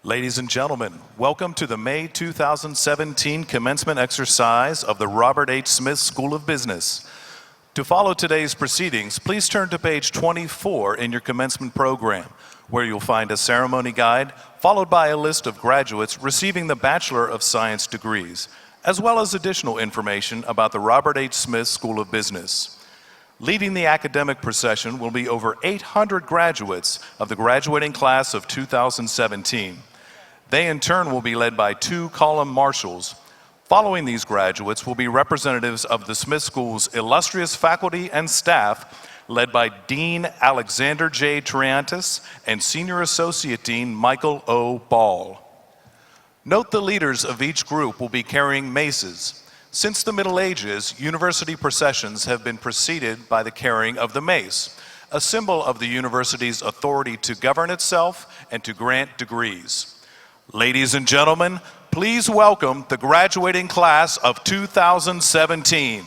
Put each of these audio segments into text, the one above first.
Ladies and gentlemen, welcome to the May 2017 commencement exercise of the Robert H. Smith School of Business. To follow today's proceedings, please turn to page 24 in your commencement program, where you'll find a ceremony guide followed by a list of graduates receiving the Bachelor of Science degrees, as well as additional information about the Robert H. Smith School of Business. Leading the academic procession will be over 800 graduates of the graduating class of 2017. They in turn will be led by two column marshals. Following these graduates will be representatives of the Smith School's illustrious faculty and staff, led by Dean Alexander J. Triantis and Senior Associate Dean Michael O. Ball. Note the leaders of each group will be carrying maces. Since the Middle Ages, university processions have been preceded by the carrying of the mace, a symbol of the university's authority to govern itself and to grant degrees. Ladies and gentlemen, please welcome the graduating class of 2017.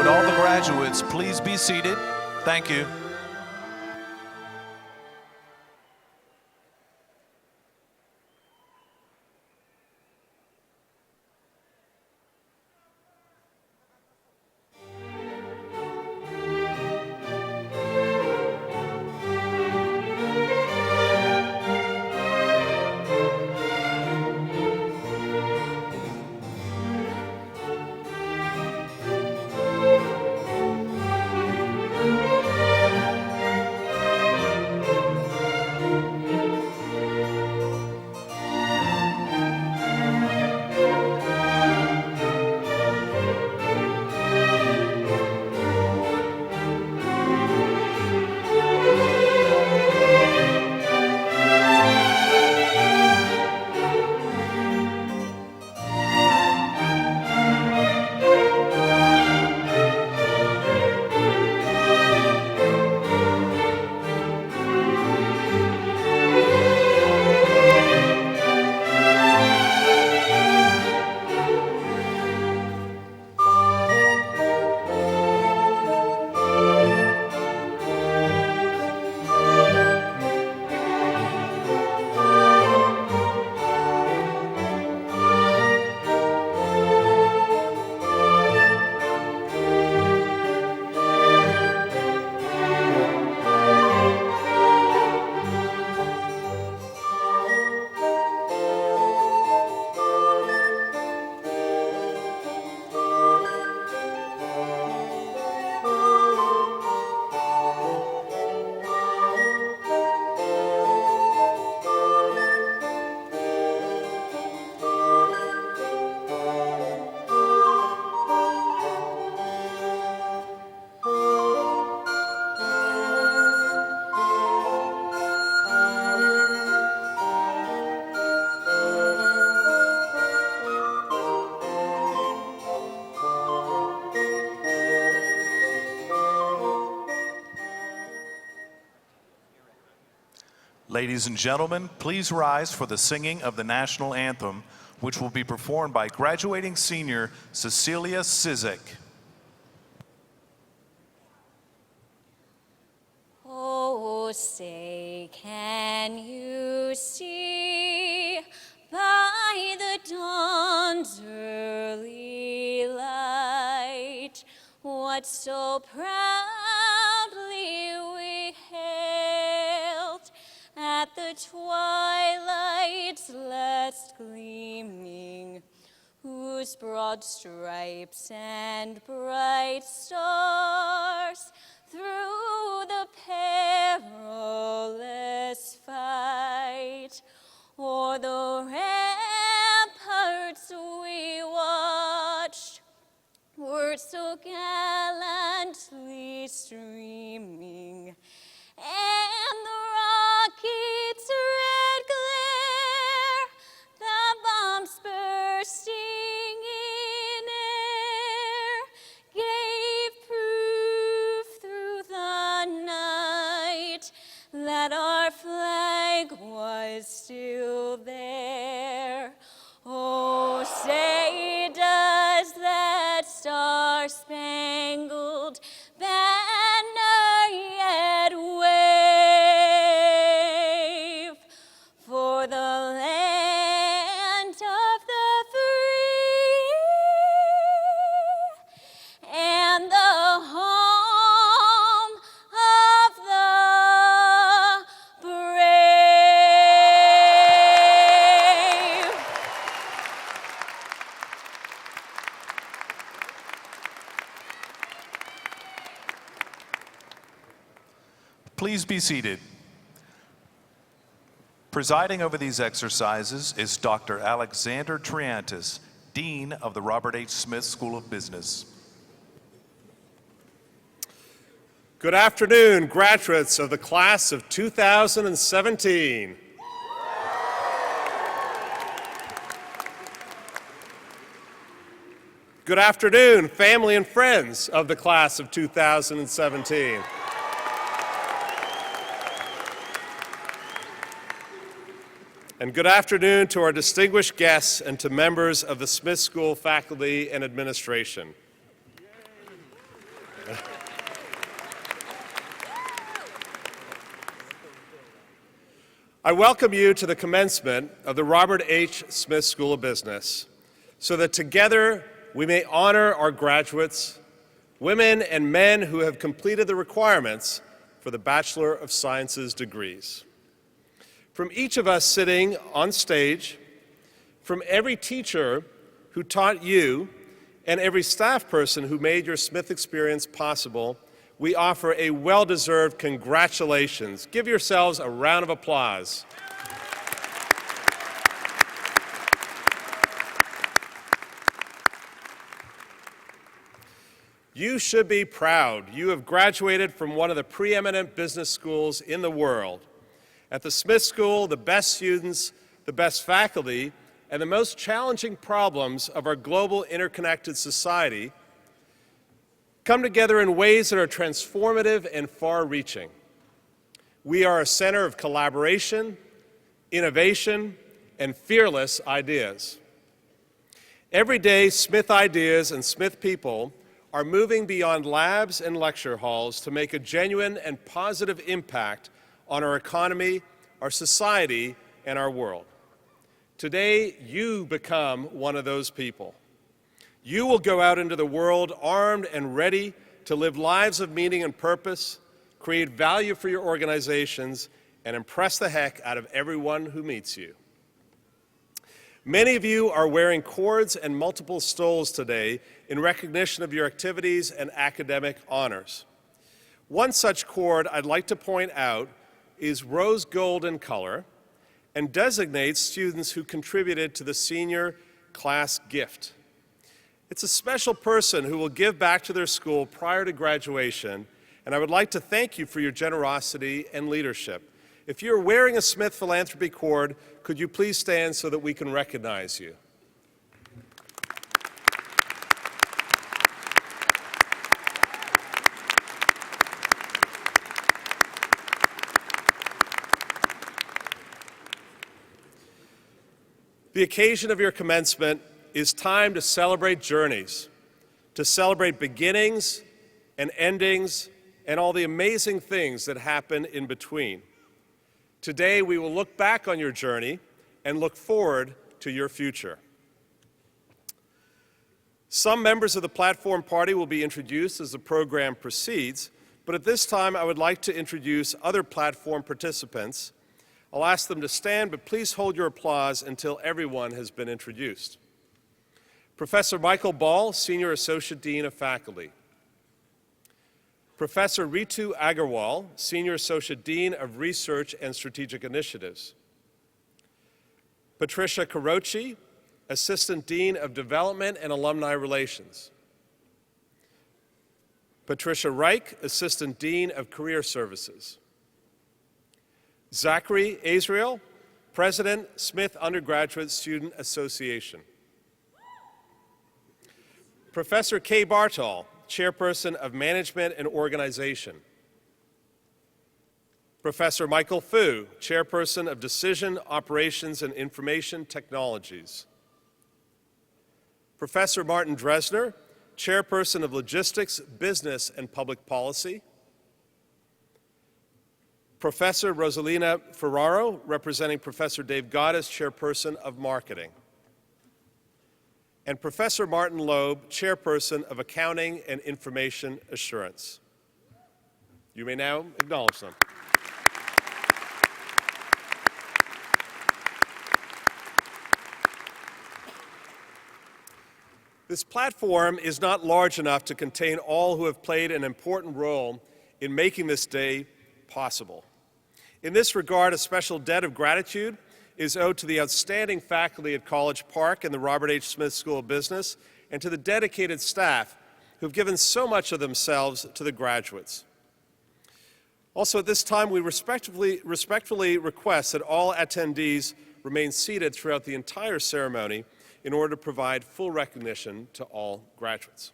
Would all the graduates please be seated? Thank you. Ladies and gentlemen, please rise for the singing of the national anthem, which will be performed by graduating senior Cecilia Sizek. Oh, say, can you see by the dawn's early light what so proudly we hailed at the twilight's last gleaming, whose broad stripes and bright stars through the perilous fight o'er the ramparts we watched were so gallantly streaming, and the rocket's red glare, the bombs bursting in air, gave proof through the night that our flag was still there. Oh, say, does that star-spangled banner yet wave for the land of the free and the home of the brave? Please be seated. Presiding over these exercises is Dr. Alexander Triantis, Dean of the Robert H. Smith School of Business. Good afternoon, graduates of the class of 2017. Good afternoon, family and friends of the class of 2017. And good afternoon to our distinguished guests and to members of the Smith School faculty and administration. I welcome you to the commencement of the Robert H. Smith School of Business, so that together we may honor our graduates, women and men who have completed the requirements for the Bachelor of Sciences degrees. From each of us sitting on stage, from every teacher who taught you, and every staff person who made your Smith experience possible, we offer a well-deserved congratulations. Give yourselves a round of applause. You should be proud. You have graduated from one of the preeminent business schools in the world. At the Smith School, the best students, the best faculty, and the most challenging problems of our global interconnected society come together in ways that are transformative and far-reaching. We are a center of collaboration, innovation, and fearless ideas. Every day, Smith ideas and Smith people are moving beyond labs and lecture halls to make a genuine and positive impact on our economy, our society, and our world. Today, you become one of those people. You will go out into the world armed and ready to live lives of meaning and purpose, create value for your organizations, and impress the heck out of everyone who meets you. Many of you are wearing cords and multiple stoles today in recognition of your activities and academic honors. One such cord I'd like to point out is rose gold in color and designates students who contributed to the senior class gift. It's a special person who will give back to their school prior to graduation, and I would like to thank you for your generosity and leadership. If you're wearing a Smith Philanthropy cord, could you please stand so that we can recognize you? The occasion of your commencement is time to celebrate journeys, to celebrate beginnings and endings and all the amazing things that happen in between. Today, we will look back on your journey and look forward to your future. Some members of the platform party will be introduced as the program proceeds, but at this time, I would like to introduce other platform participants. I'll ask them to stand, but please hold your applause until everyone has been introduced. Professor Michael Ball, Senior Associate Dean of Faculty. Professor Ritu Agarwal, Senior Associate Dean of Research and Strategic Initiatives. Patricia Carochi, Assistant Dean of Development and Alumni Relations. Patricia Reich, Assistant Dean of Career Services. Zachary Azrael, President, Smith Undergraduate Student Association. Professor Kay Bartol, Chairperson of Management and Organization. Professor Michael Fu, Chairperson of Decision, Operations, and Information Technologies. Professor Martin Dresner, Chairperson of Logistics, Business, and Public Policy. Professor Rosalina Ferraro, representing Professor Dave Gaddis, Chairperson of Marketing. And Professor Martin Loeb, Chairperson of Accounting and Information Assurance. You may now acknowledge them. This platform is not large enough to contain all who have played an important role in making this day possible. In this regard, a special debt of gratitude is owed to the outstanding faculty at College Park and the Robert H. Smith School of Business, and to the dedicated staff who've given so much of themselves to the graduates. Also, at this time, we respectfully request that all attendees remain seated throughout the entire ceremony in order to provide full recognition to all graduates.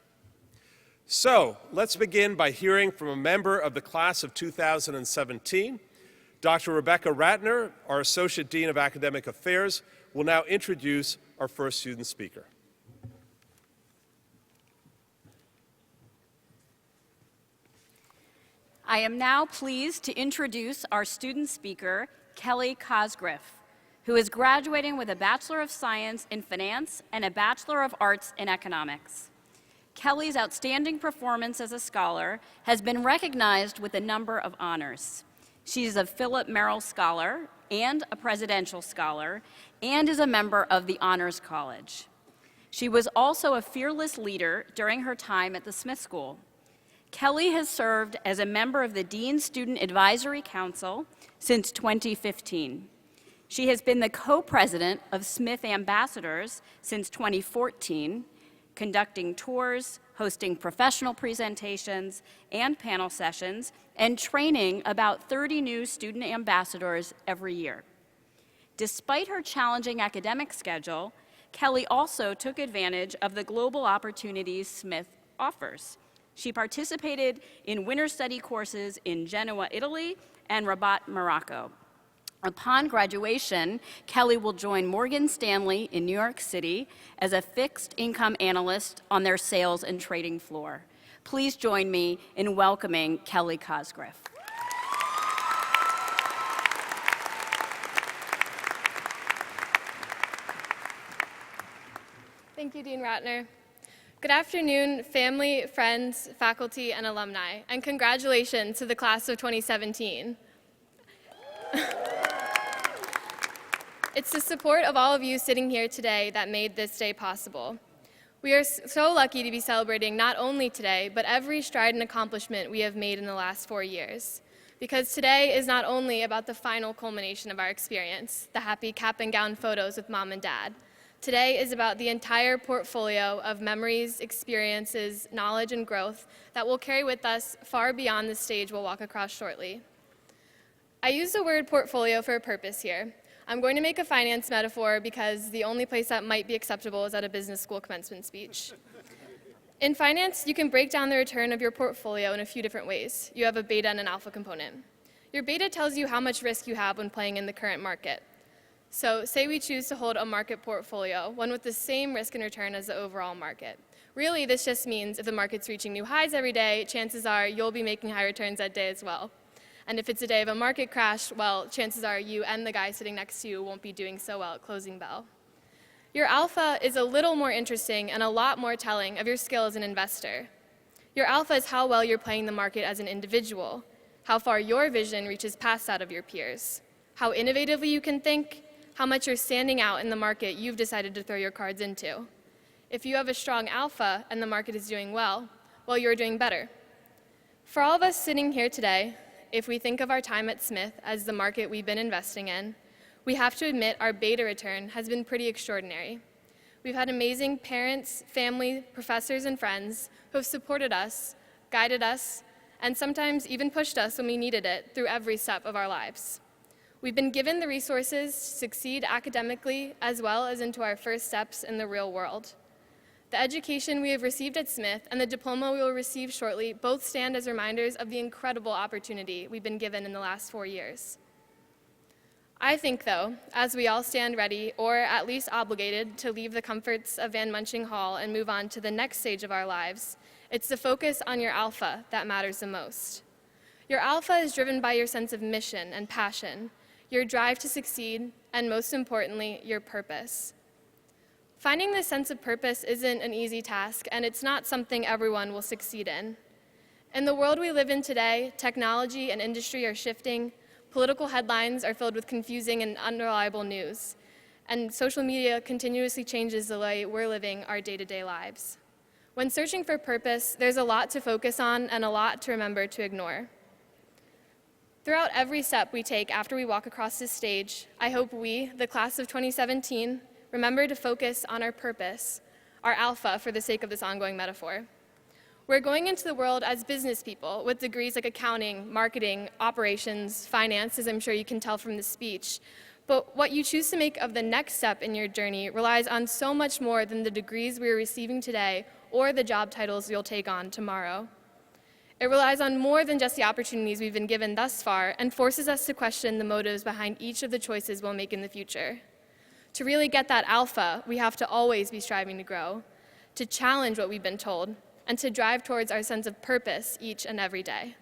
So, let's begin by hearing from a member of the class of 2017. Dr. Rebecca Ratner, our Associate Dean of Academic Affairs, will now introduce our first student speaker. I am now pleased to introduce our student speaker, Kelly Cosgriff, who is graduating with a Bachelor of Science in Finance and a Bachelor of Arts in Economics. Kelly's outstanding performance as a scholar has been recognized with a number of honors. She is a Philip Merrill Scholar and a Presidential Scholar, and is a member of the Honors College. She was also a fearless leader during her time at the Smith School. Kelly has served as a member of the Dean Student Advisory Council since 2015. She has been the co-president of Smith Ambassadors since 2014, conducting tours, hosting professional presentations and panel sessions, and training about 30 new student ambassadors every year. Despite her challenging academic schedule, Kelly also took advantage of the global opportunities Smith offers. She participated in winter study courses in Genoa, Italy, and Rabat, Morocco. Upon graduation, Kelly will join Morgan Stanley in New York City as a fixed income analyst on their sales and trading floor. Please join me in welcoming Kelly Cosgriff. Thank you, Dean Ratner. Good afternoon, family, friends, faculty, and alumni, and congratulations to the class of 2017. It's the support of all of you sitting here today that made this day possible. We are so lucky to be celebrating not only today, but every stride and accomplishment we have made in the last 4 years. Because today is not only about the final culmination of our experience, the happy cap and gown photos with mom and dad. Today is about the entire portfolio of memories, experiences, knowledge, and growth that will carry with us far beyond the stage we'll walk across shortly. I use the word portfolio for a purpose here. I'm going to make a finance metaphor because the only place that might be acceptable is at a business school commencement speech. In finance, you can break down the return of your portfolio in a few different ways. You have a beta and an alpha component. Your beta tells you how much risk you have when playing in the current market. So say we choose to hold a market portfolio, one with the same risk and return as the overall market. Really, this just means if the market's reaching new highs every day, chances are you'll be making high returns that day as well. And if it's a day of a market crash, well, chances are you and the guy sitting next to you won't be doing so well at closing bell. Your alpha is a little more interesting and a lot more telling of your skill as an investor. Your alpha is how well you're playing the market as an individual, how far your vision reaches past that of your peers, how innovatively you can think, how much you're standing out in the market you've decided to throw your cards into. If you have a strong alpha and the market is doing well, you're doing better. For all of us sitting here today, if we think of our time at Smith as the market we've been investing in, we have to admit our beta return has been pretty extraordinary. We've had amazing parents, family, professors, and friends who have supported us, guided us, and sometimes even pushed us when we needed it through every step of our lives. We've been given the resources to succeed academically as well as into our first steps in the real world. The education we have received at Smith and the diploma we will receive shortly both stand as reminders of the incredible opportunity we've been given in the last 4 years. I think, though, as we all stand ready, or at least obligated, to leave the comforts of Van Munching Hall and move on to the next stage of our lives, it's the focus on your alpha that matters the most. Your alpha is driven by your sense of mission and passion, your drive to succeed, and most importantly, your purpose. Finding this sense of purpose isn't an easy task, and it's not something everyone will succeed in. In the world we live in today, technology and industry are shifting, political headlines are filled with confusing and unreliable news, and social media continuously changes the way we're living our day-to-day lives. When searching for purpose, there's a lot to focus on and a lot to remember to ignore. Throughout every step we take after we walk across this stage, I hope we, the class of 2017, remember to focus on our purpose, our alpha for the sake of this ongoing metaphor. We're going into the world as business people with degrees like accounting, marketing, operations, finance, as I'm sure you can tell from the speech. But what you choose to make of the next step in your journey relies on so much more than the degrees we are receiving today or the job titles you'll take on tomorrow. It relies on more than just the opportunities we've been given thus far and forces us to question the motives behind each of the choices we'll make in the future. To really get that alpha, we have to always be striving to grow, to challenge what we've been told, and to drive towards our sense of purpose each and every day.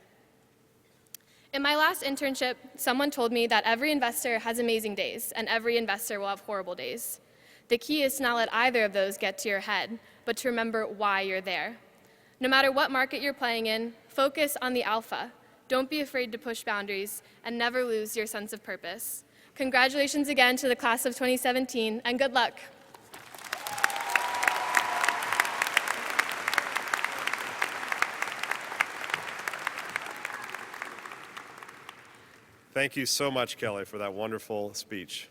In my last internship, someone told me that every investor has amazing days and every investor will have horrible days. The key is to not let either of those get to your head, but to remember why you're there. No matter what market you're playing in, focus on the alpha. Don't be afraid to push boundaries and never lose your sense of purpose. Congratulations again to the class of 2017 and good luck. Thank you so much, Kelly, for that wonderful speech.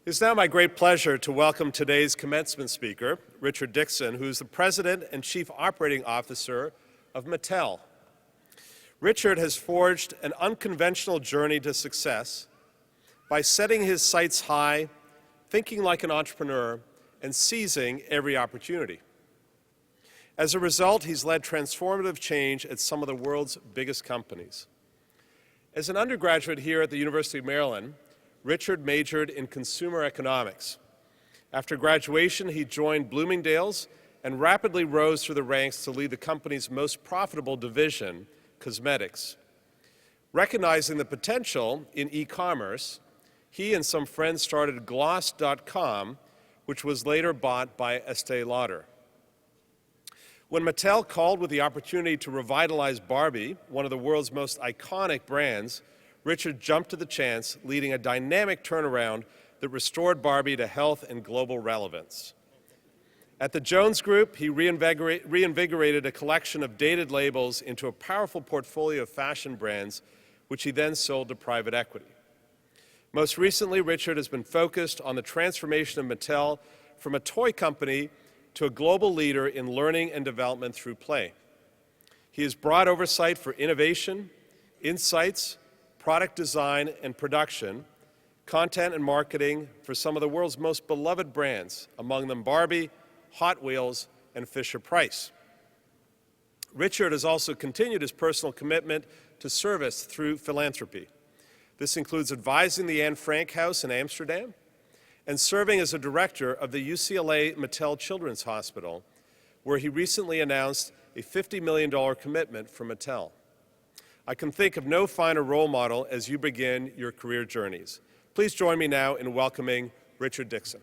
It's now my great pleasure to welcome today's commencement speaker, Richard Dixon, who is the President and Chief Operating Officer of Mattel. Richard has forged an unconventional journey to success by setting his sights high, thinking like an entrepreneur, and seizing every opportunity. As a result, he's led transformative change at some of the world's biggest companies. As an undergraduate here at the University of Maryland, Richard majored in consumer economics. After graduation, he joined Bloomingdale's and rapidly rose through the ranks to lead the company's most profitable division, cosmetics. Recognizing the potential in e-commerce, he and some friends started Gloss.com, which was later bought by Estee Lauder. When Mattel called with the opportunity to revitalize Barbie, one of the world's most iconic brands, Richard jumped to the chance, leading a dynamic turnaround that restored Barbie to health and global relevance. At the Jones Group, he reinvigorated a collection of dated labels into a powerful portfolio of fashion brands, which he then sold to private equity. Most recently, Richard has been focused on the transformation of Mattel from a toy company to a global leader in learning and development through play. He has broad oversight for innovation, insights, product design and production, content and marketing for some of the world's most beloved brands, among them Barbie, Hot Wheels, and Fisher-Price. Richard has also continued his personal commitment to service through philanthropy. This includes advising the Anne Frank House in Amsterdam and serving as a director of the UCLA Mattel Children's Hospital, where he recently announced a $50 million commitment from Mattel. I can think of no finer role model as you begin your career journeys. Please join me now in welcoming Richard Dixon.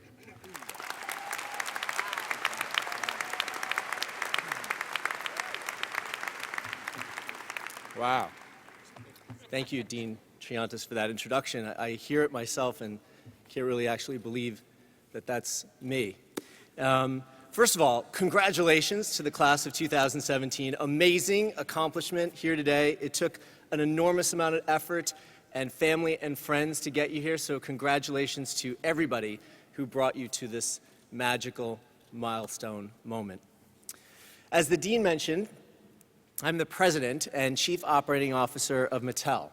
Wow. Thank you, Dean Triantis, for that introduction. I hear it myself and can't really actually believe that that's me. First of all, congratulations to the class of 2017. Amazing accomplishment here today. It took an enormous amount of effort and family and friends to get you here, so congratulations to everybody who brought you to this magical milestone moment. As the Dean mentioned, I'm the President and Chief Operating Officer of Mattel.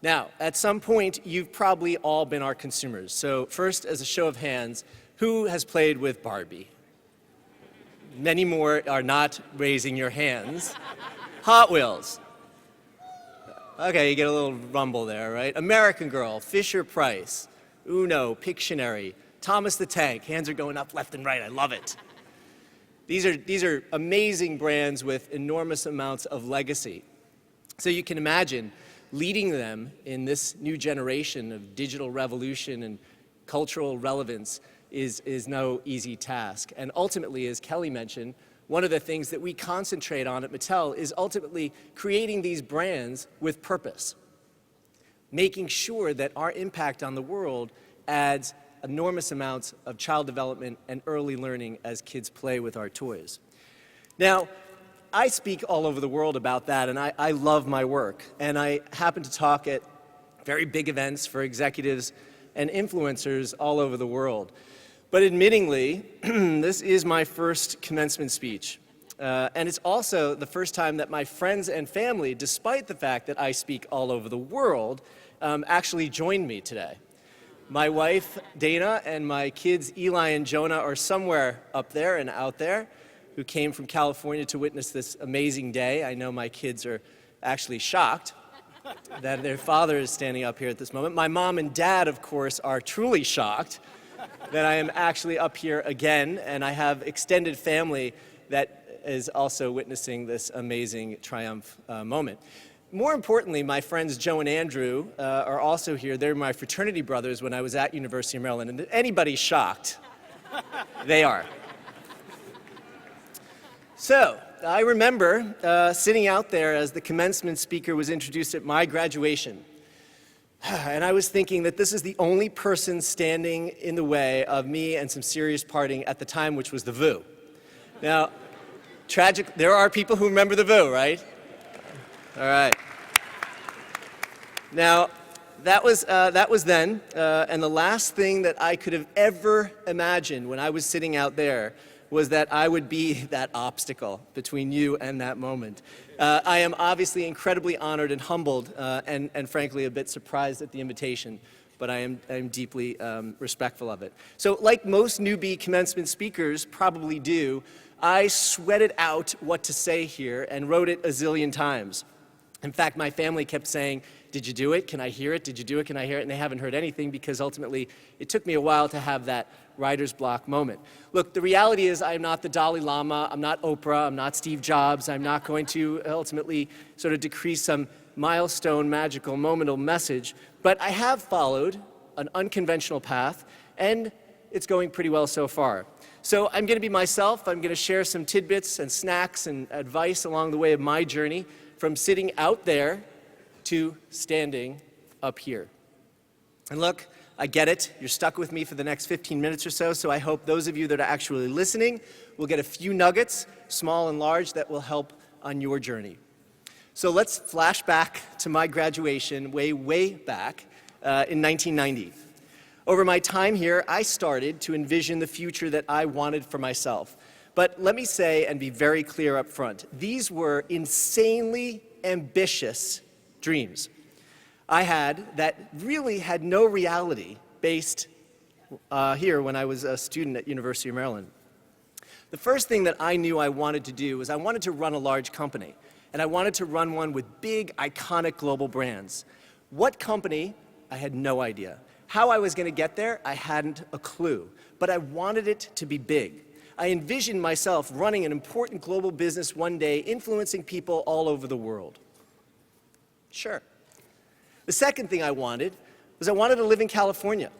Now, at some point, you've probably all been our consumers. So first, as a show of hands, who has played with Barbie? Many more are not raising your hands. Hot Wheels. Okay, you get a little rumble there, right? American Girl, Fisher-Price, Uno, Pictionary, Thomas the Tank. Hands are going up left and right. I love it. These are amazing brands with enormous amounts of legacy. So you can imagine leading them in this new generation of digital revolution and cultural relevance is no easy task. And ultimately, as Kelly mentioned, one of the things that we concentrate on at Mattel is ultimately creating these brands with purpose, making sure that our impact on the world adds enormous amounts of child development and early learning as kids play with our toys. Now, I speak all over the world about that, and I love my work. And I happen to talk at very big events for executives and influencers all over the world. But admittingly, this is my first commencement speech. And it's also the first time that my friends and family, despite the fact that I speak all over the world, actually joined me today. My wife, Dana, and my kids, Eli and Jonah, are somewhere up there and out there, who came from California to witness this amazing day. I know my kids are actually shocked that their father is standing up here at this moment. My mom and dad, of course, are truly shocked that I am actually up here again, and I have extended family that is also witnessing this amazing triumph moment. More importantly, my friends Joe and Andrew are also here. They're my fraternity brothers when I was at University of Maryland. And if anybody's shocked, they are. So, I remember sitting out there as the commencement speaker was introduced at my graduation. And I was thinking that this is the only person standing in the way of me and some serious partying at the time, which was the VU. Now, there are people who remember the VU, right? All right. Now, that was then, and the last thing that I could have ever imagined when I was sitting out there was that I would be that obstacle between you and that moment. I am obviously incredibly honored and humbled, and frankly a bit surprised at the invitation, but I am deeply respectful of it. So, like most newbie commencement speakers probably do, I sweated out what to say here and wrote it a zillion times. In fact, my family kept saying, "Did you do it? Can I hear it? Did you do it? Can I hear it?" And they haven't heard anything because ultimately it took me a while to have that writer's block moment. Look, the reality is I'm not the Dalai Lama, I'm not Oprah, I'm not Steve Jobs, I'm not going to ultimately sort of decrease some milestone, magical, momental message, but I have followed an unconventional path, and it's going pretty well so far. So I'm going to be myself. I'm going to share some tidbits and snacks and advice along the way of my journey from sitting out there to standing up here. And look, I get it. You're stuck with me for the next 15 minutes or so I hope those of you that are actually listening will get a few nuggets, small and large, that will help on your journey. So let's flash back to my graduation way back in 1990. Over my time here, I started to envision the future that I wanted for myself. But let me say and be very clear up front, these were insanely ambitious dreams I had that really had no reality based here when I was a student at University of Maryland. The first thing that I knew I wanted to do was I wanted to run a large company, and I wanted to run one with big, iconic global brands. What company? I had no idea. How I was going to get there? I hadn't a clue, but I wanted it to be big. I envisioned myself running an important global business one day, influencing people all over the world. Sure. The second thing I wanted was I wanted to live in California.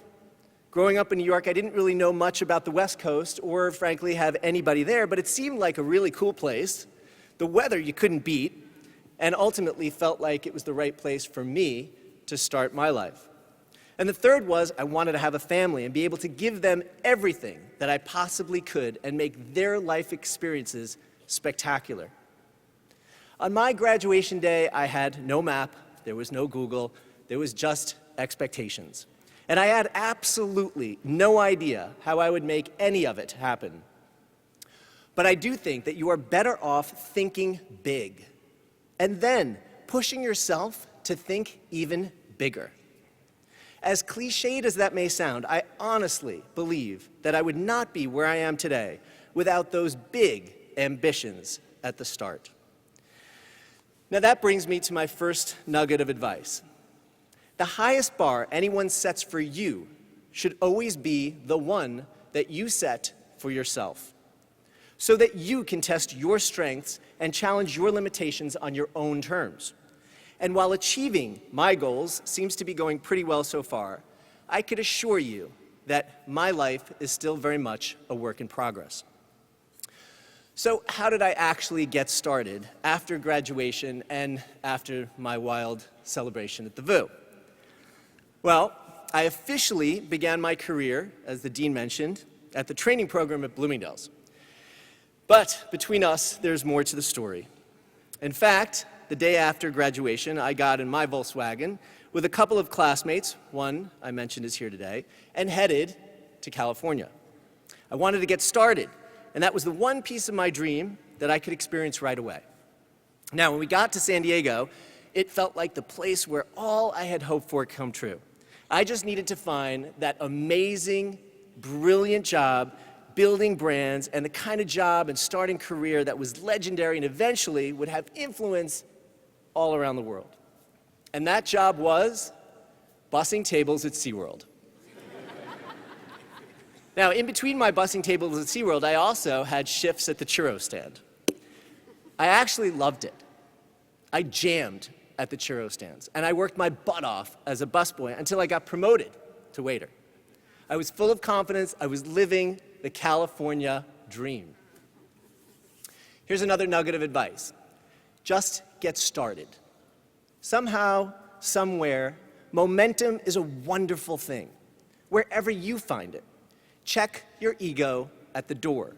Growing up in New York, I didn't really know much about the West Coast or, frankly, have anybody there, but it seemed like a really cool place. The weather you couldn't beat, and ultimately felt like it was the right place for me to start my life. And the third was I wanted to have a family and be able to give them everything that I possibly could and make their life experiences spectacular. On my graduation day, I had no map, there was no Google, there was just expectations. And I had absolutely no idea how I would make any of it happen. But I do think that you are better off thinking big and then pushing yourself to think even bigger. As cliched as that may sound, I honestly believe that I would not be where I am today without those big ambitions at the start. Now that brings me to my first nugget of advice. The highest bar anyone sets for you should always be the one that you set for yourself, so that you can test your strengths and challenge your limitations on your own terms. And while achieving my goals seems to be going pretty well so far, I could assure you that my life is still very much a work in progress. So how did I actually get started after graduation and after my wild celebration at the VU? Well, I officially began my career, as the dean mentioned, at the training program at Bloomingdale's. But between us, there's more to the story. In fact, the day after graduation, I got in my Volkswagen with a couple of classmates, one I mentioned is here today, and headed to California. I wanted to get started, and that was the one piece of my dream that I could experience right away. Now, when we got to San Diego, it felt like the place where all I had hoped for come true. I just needed to find that amazing, brilliant job building brands and the kind of job and starting career that was legendary and eventually would have influence all around the world. And that job was bussing tables at SeaWorld. Now, in between my bussing tables at SeaWorld, I also had shifts at the churro stand. I actually loved it. I jammed at the churro stands, and I worked my butt off as a busboy until I got promoted to waiter. I was full of confidence. I was living the California dream. Here's another nugget of advice. Just get started. Somehow, somewhere, momentum is a wonderful thing, wherever you find it. Check your ego at the door.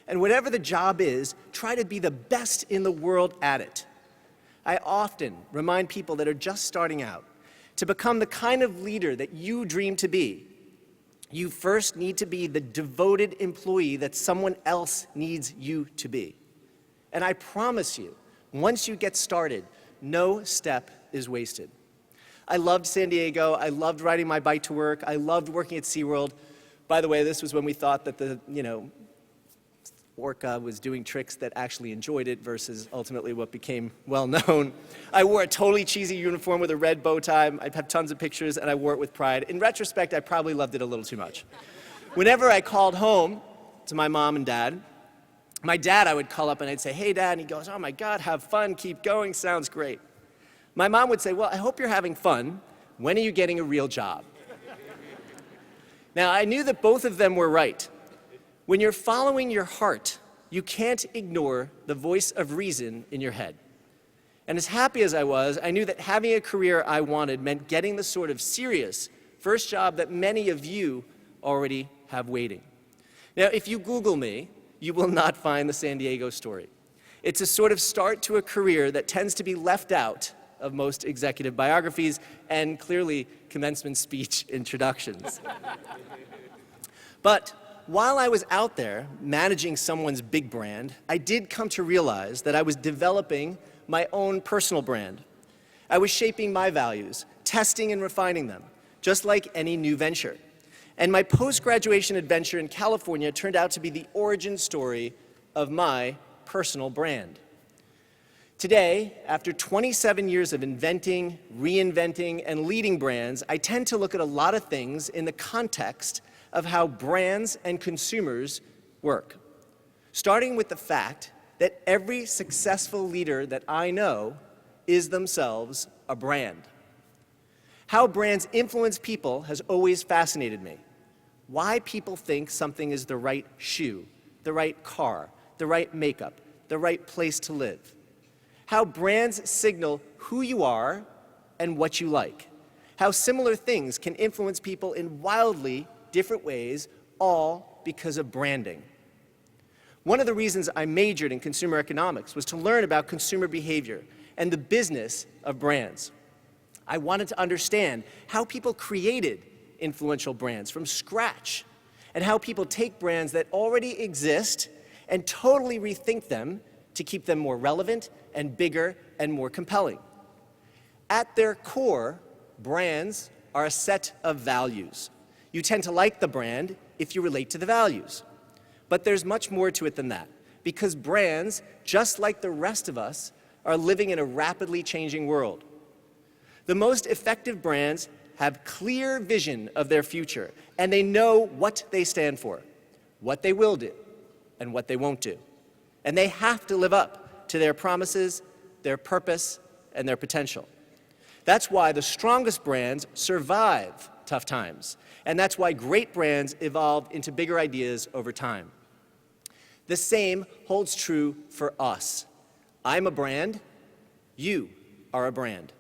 And whatever the job is, try to be the best in the world at it. I often remind people that are just starting out to become the kind of leader that you dream to be. You first need to be the devoted employee that someone else needs you to be. And I promise you, once you get started, no step is wasted. I loved San Diego. I loved riding my bike to work. I loved working at SeaWorld. By the way, this was when we thought that the, orca was doing tricks that actually enjoyed it versus ultimately what became well known. I wore a totally cheesy uniform with a red bow tie. I have tons of pictures, and I wore it with pride. In retrospect, I probably loved it a little too much. Whenever I called home to my mom and dad, my dad I would call up and I'd say, "Hey, Dad," and he goes, "Oh my God, have fun, keep going, sounds great." My mom would say, "Well, I hope you're having fun. When are you getting a real job?" Now, I knew that both of them were right. When you're following your heart, you can't ignore the voice of reason in your head. And as happy as I was, I knew that having a career I wanted meant getting the sort of serious first job that many of you already have waiting. Now, if you Google me, you will not find the San Diego story. It's a sort of start to a career that tends to be left out of most executive biographies and clearly commencement speech introductions. But while I was out there managing someone's big brand, I did come to realize that I was developing my own personal brand. I was shaping my values, testing and refining them, just like any new venture. And my post-graduation adventure in California turned out to be the origin story of my personal brand. Today, after 27 years of inventing, reinventing, and leading brands, I tend to look at a lot of things in the context of how brands and consumers work, starting with the fact that every successful leader that I know is themselves a brand. How brands influence people has always fascinated me. Why people think something is the right shoe, the right car, the right makeup, the right place to live. How brands signal who you are and what you like. How similar things can influence people in wildly different ways, all because of branding. One of the reasons I majored in consumer economics was to learn about consumer behavior and the business of brands. I wanted to understand how people created influential brands from scratch, and how people take brands that already exist and totally rethink them to keep them more relevant and bigger and more compelling. At their core, brands are a set of values. You tend to like the brand if you relate to the values. But there's much more to it than that, because brands, just like the rest of us, are living in a rapidly changing world. The most effective brands have clear vision of their future, and they know what they stand for, what they will do, and what they won't do. And they have to live up to their promises, their purpose, and their potential. That's why the strongest brands survive tough times. And that's why great brands evolve into bigger ideas over time. The same holds true for us. I'm a brand, you are a brand.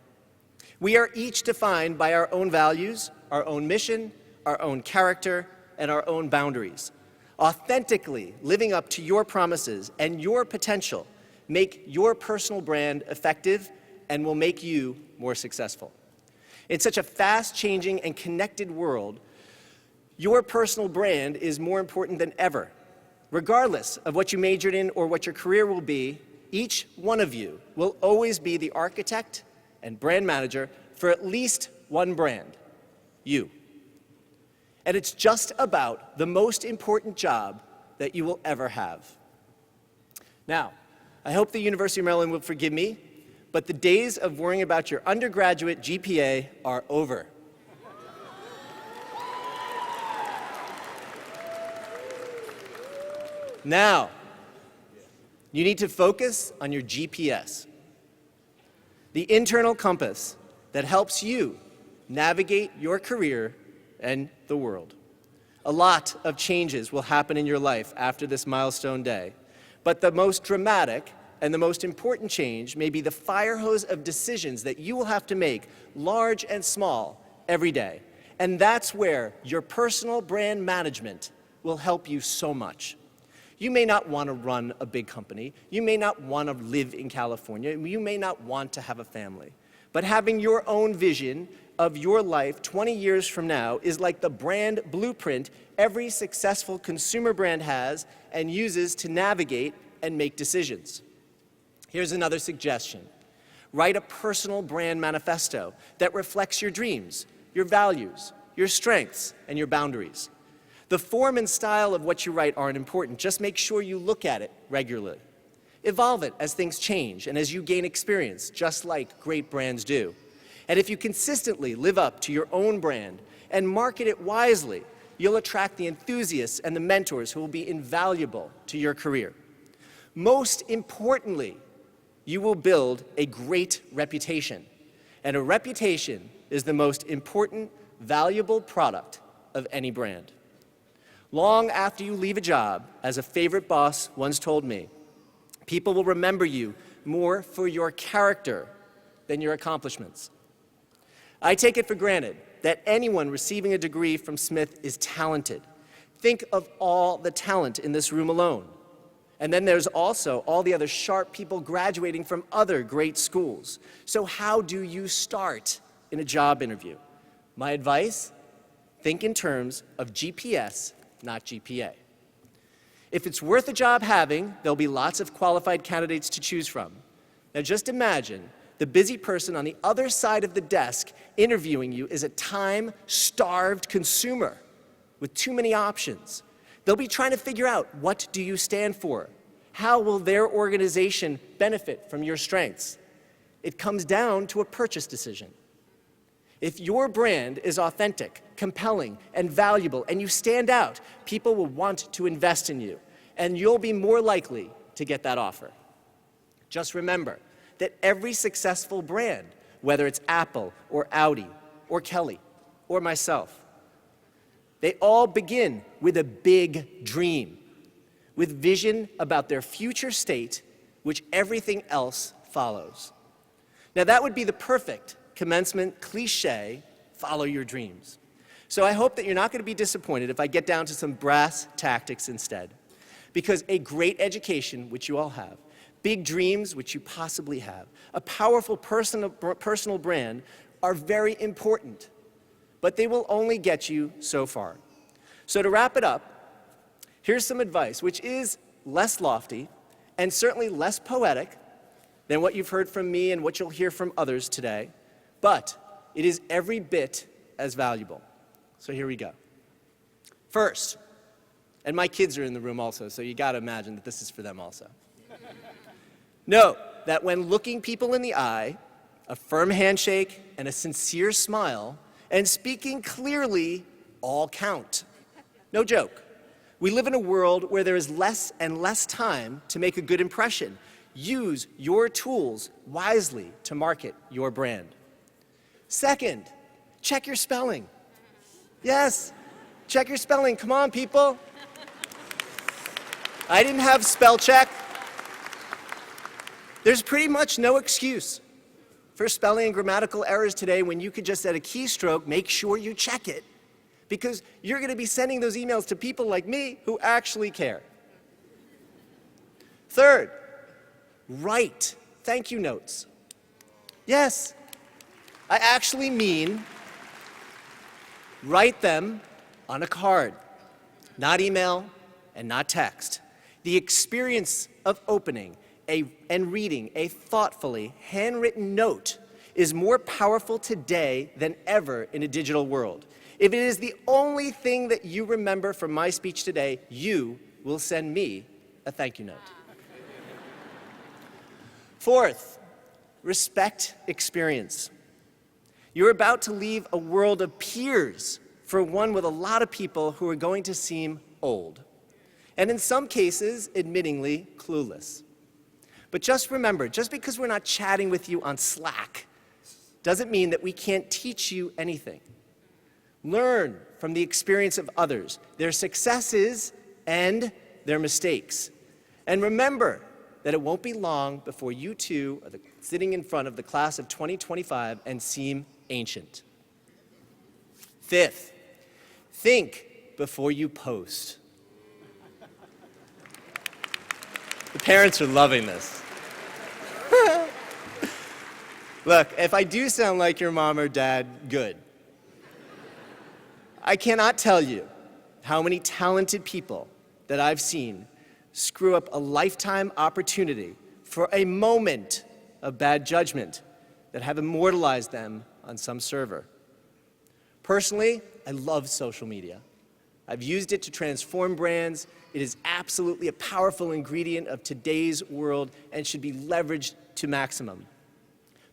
We are each defined by our own values, our own mission, our own character, and our own boundaries. Authentically living up to your promises and your potential make your personal brand effective and will make you more successful. In such a fast-changing and connected world, your personal brand is more important than ever. Regardless of what you majored in or what your career will be, each one of you will always be the architect and brand manager for at least one brand, you. And it's just about the most important job that you will ever have. Now, I hope the University of Maryland will forgive me, but the days of worrying about your undergraduate GPA are over. Now, you need to focus on your GPS. the internal compass that helps you navigate your career and the world. A lot of changes will happen in your life after this milestone day, but the most dramatic and the most important change may be the fire hose of decisions that you will have to make, large and small, every day. And that's where your personal brand management will help you so much. You may not want to run a big company. You may not want to live in California. You may not want to have a family. But having your own vision of your life 20 years from now is like the brand blueprint every successful consumer brand has and uses to navigate and make decisions. Here's another suggestion. Write a personal brand manifesto that reflects your dreams, your values, your strengths, and your boundaries. The form and style of what you write aren't important. Just make sure you look at it regularly. Evolve it as things change and as you gain experience, just like great brands do. And if you consistently live up to your own brand and market it wisely, you'll attract the enthusiasts and the mentors who will be invaluable to your career. Most importantly, you will build a great reputation. And a reputation is the most important, valuable product of any brand. Long after you leave a job, as a favorite boss once told me, people will remember you more for your character than your accomplishments. I take it for granted that anyone receiving a degree from Smith is talented. Think of all the talent in this room alone. And then there's also all the other sharp people graduating from other great schools. So how do you start in a job interview? My advice, think in terms of GPS, not GPA. If it's worth a job having, there'll be lots of qualified candidates to choose from. Now just imagine the busy person on the other side of the desk interviewing you is a time-starved consumer with too many options. They'll be trying to figure out, what do you stand for? How will their organization benefit from your strengths? It comes down to a purchase decision. If your brand is authentic, compelling, and valuable, and you stand out, people will want to invest in you, and you'll be more likely to get that offer. Just remember that every successful brand, whether it's Apple or Audi or Kelly or myself, they all begin with a big dream, with vision about their future state, which everything else follows. Now that would be the perfect commencement cliche, follow your dreams. So I hope that you're not going to be disappointed if I get down to some brass tactics instead. Because a great education, which you all have, big dreams, which you possibly have, a powerful personal brand are very important, but they will only get you so far. So to wrap it up, here's some advice, which is less lofty and certainly less poetic than what you've heard from me and what you'll hear from others today, but it is every bit as valuable. So here we go. First, and my kids are in the room also, so you got to imagine that this is for them also. Know that when looking people in the eye, a firm handshake and a sincere smile, and speaking clearly all count. No joke. We live in a world where there is less and less time to make a good impression. Use your tools wisely to market your brand. Second, check your spelling. Yes, check your spelling. Come on, people. I didn't have spell check. There's pretty much no excuse for spelling and grammatical errors today when you could just, at a keystroke, make sure you check it, because you're going to be sending those emails to people like me who actually care. Third, write thank you notes. Yes, I actually mean write them on a card, not email and not text. The experience of opening and reading a thoughtfully handwritten note is more powerful today than ever in a digital world. If it is the only thing that you remember from my speech today, you will send me a thank you note. Fourth, respect experience. You're about to leave a world of peers for one with a lot of people who are going to seem old, and in some cases, admittingly clueless. But just remember, just because we're not chatting with you on Slack doesn't mean that we can't teach you anything. Learn from the experience of others, their successes and their mistakes. And remember that it won't be long before you too are sitting in front of the class of 2025 and seem ancient. Fifth, think before you post. The parents are loving this. Look, if I do sound like your mom or dad, good. I cannot tell you how many talented people that I've seen screw up a lifetime opportunity for a moment of bad judgment that have immortalized them on some server. Personally, I love social media. I've used it to transform brands. It is absolutely a powerful ingredient of today's world and should be leveraged to maximum.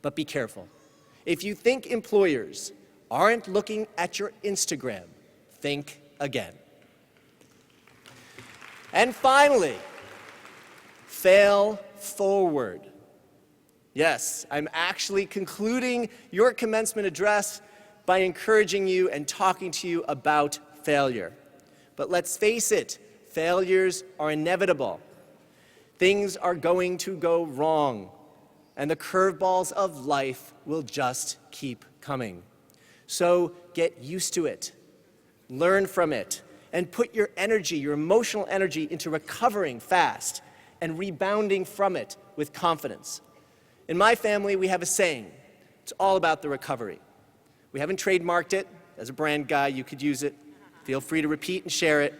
But be careful. If you think employers aren't looking at your Instagram, think again. And finally, fail forward. Yes, I'm actually concluding your commencement address by encouraging you and talking to you about failure. But let's face it, failures are inevitable. Things are going to go wrong, and the curveballs of life will just keep coming. So get used to it, learn from it, and put your energy, your emotional energy, into recovering fast and rebounding from it with confidence. In my family, we have a saying. It's all about the recovery. We haven't trademarked it. As a brand guy, you could use it. Feel free to repeat and share it.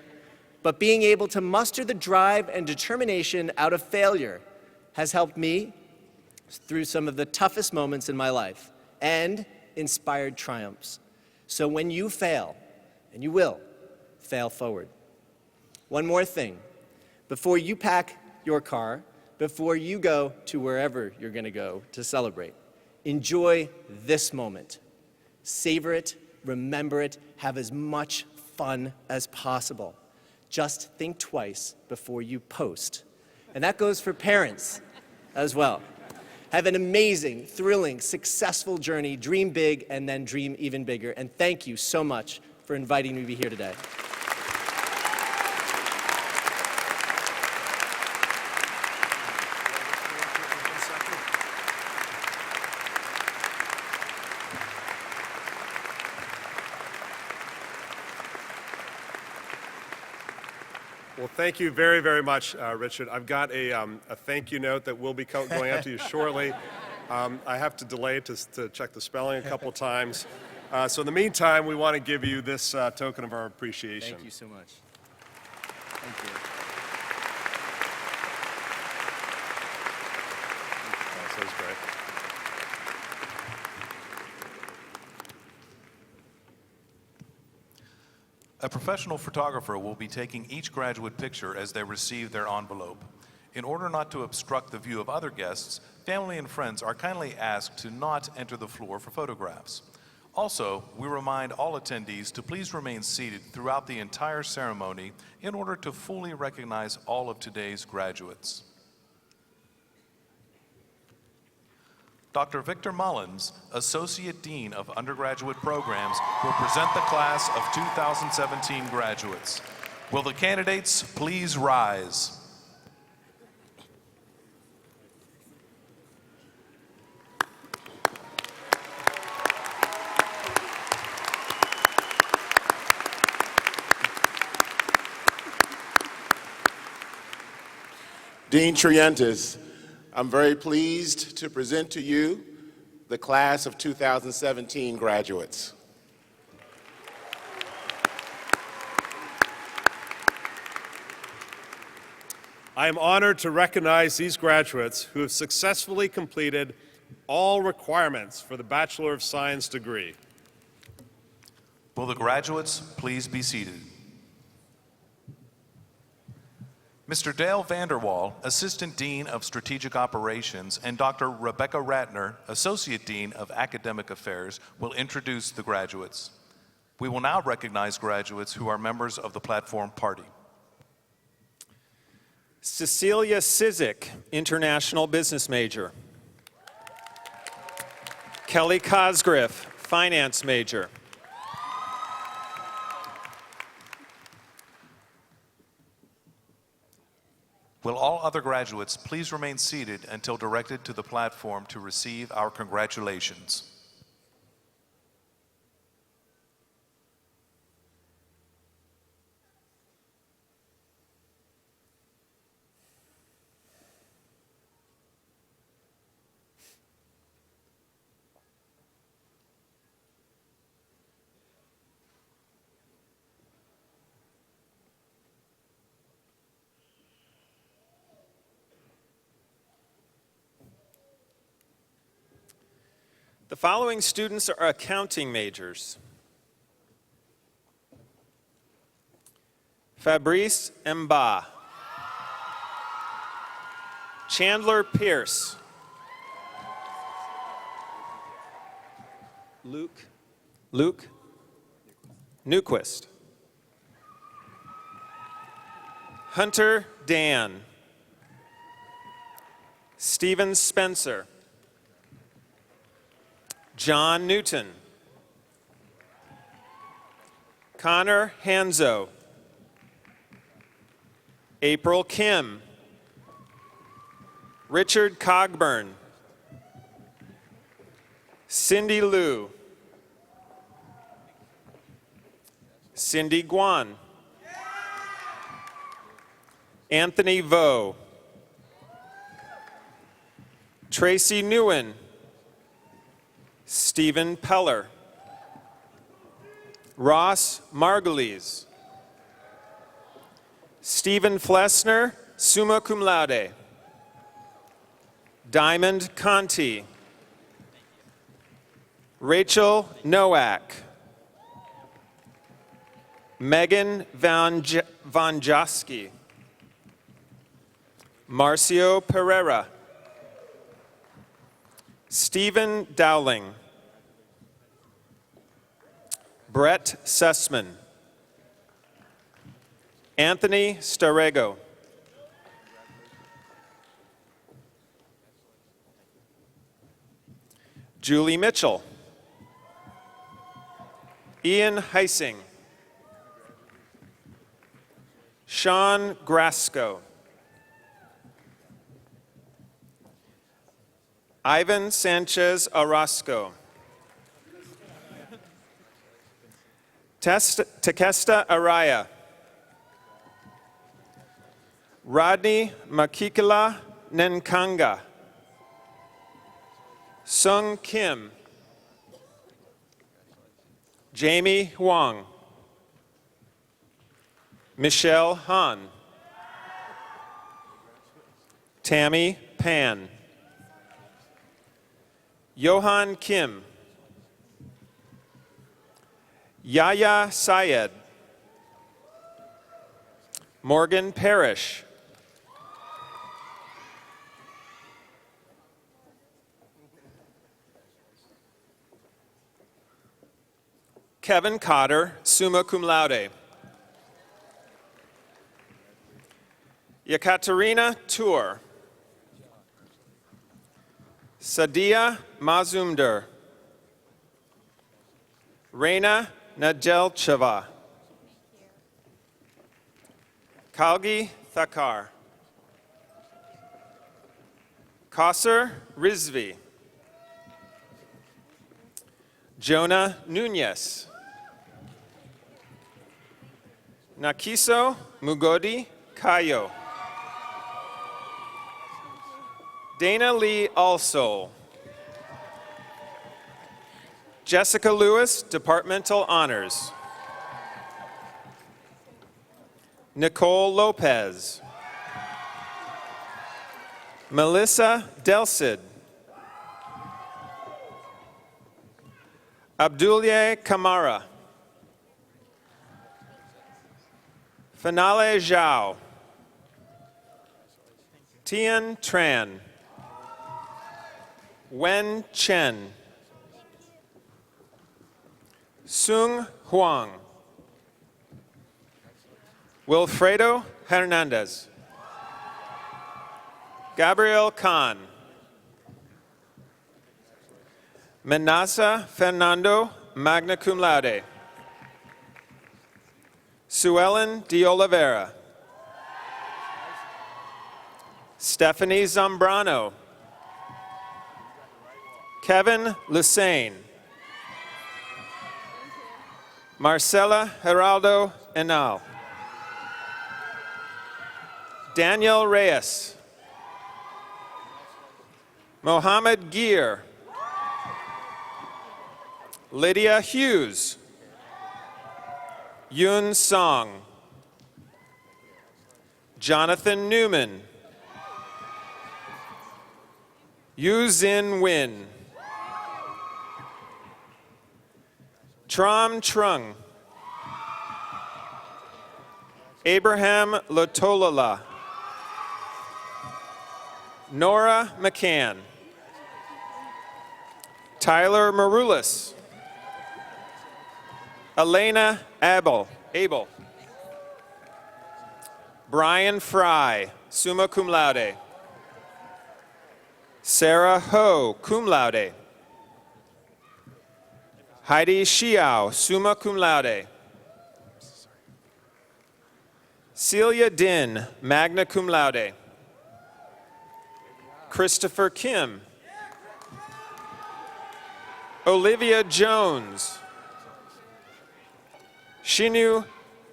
But being able to muster the drive and determination out of failure has helped me through some of the toughest moments in my life and inspired triumphs. So when you fail, and you will, fail forward. One more thing. Before you pack your car, before you go to wherever you're going to go to celebrate, enjoy this moment. Savor it, remember it, have as much fun as possible. Just think twice before you post. And that goes for parents as well. Have an amazing, thrilling, successful journey. Dream big and then dream even bigger. And thank you so much for inviting me to be here today. Well, thank you very, very much, Richard. I've got a thank you note that will be going out to you shortly. I have to delay to check the spelling a couple times. So in the meantime, we want to give you this token of our appreciation. Thank you so much. Thank you. That was great. A professional photographer will be taking each graduate picture as they receive their envelope. In order not to obstruct the view of other guests, family and friends are kindly asked to not enter the floor for photographs. Also, we remind all attendees to please remain seated throughout the entire ceremony in order to fully recognize all of today's graduates. Dr. Victor Mullins, Associate Dean of Undergraduate Programs, will present the class of 2017 graduates. Will the candidates please rise? Dean Triantis, I'm very pleased to present to you the class of 2017 graduates. I am honored to recognize these graduates who have successfully completed all requirements for the Bachelor of Science degree. Will the graduates please be seated? Mr. Dale Vanderwall, Assistant Dean of Strategic Operations, and Dr. Rebecca Ratner, Associate Dean of Academic Affairs, will introduce the graduates. We will now recognize graduates who are members of the Platform Party. Cecilia Sizik, international business major. Kelly Cosgriff, finance major. Will all other graduates please remain seated until directed to the platform to receive our congratulations? The following students are accounting majors. Fabrice Mba. Chandler Pierce. Luke Newquist. Hunter Dan. Stephen Spencer. John Newton. Connor Hanzo. April Kim. Richard Cogburn. Cindy Liu. Cindy Guan. Anthony Vo. Tracy Nguyen. Stephen Peller. Ross Margulies. Stephen Flessner, summa cum laude. Diamond Conti. Rachel Nowak. Megan Vanjosky. Marcio Pereira. Stephen Dowling. Brett Sussman. Anthony Starego. Julie Mitchell. Ian Heising. Sean Grasco. Ivan Sanchez Orozco. Tekesta Araya. Rodney Makikala Nenkanga. Sung Kim. Jamie Huang. Michelle Han. Tammy Pan. Johan Kim. Yaya Syed. Morgan Parrish. Kevin Cotter, summa cum laude. Yekaterina Tour. Sadia Mazumder. Reina Nadelcheva. Kalgi Thakar. Qasser Rizvi. Jonah Nunez. Nakiso Mugodi Kayo. Dana Lee Alsol. Jessica Lewis, Departmental Honors. Nicole Lopez. Melissa Delcid. Abdulye Kamara. Finale Zhao. Tian Tran. Wen Chen. Sung Huang. Wilfredo Hernandez. Gabriel Khan. Menasa Fernando, magna cum laude. Suellen de Oliveira. Stephanie Zambrano. Kevin Lusain. Marcela Geraldo Enal. Daniel Reyes. Mohammed Geer. Lydia Hughes. Yun Song. Jonathan Newman. Yu Zin Win. Tram Trung. Abraham Lotolala. Nora McCann. Tyler Marulis. Elena Abel. Brian Fry, summa cum laude. Sarah Ho, cum laude. Heidi Xiao, summa cum laude. Celia Din, magna cum laude. Christopher Kim. Olivia Jones. Shinu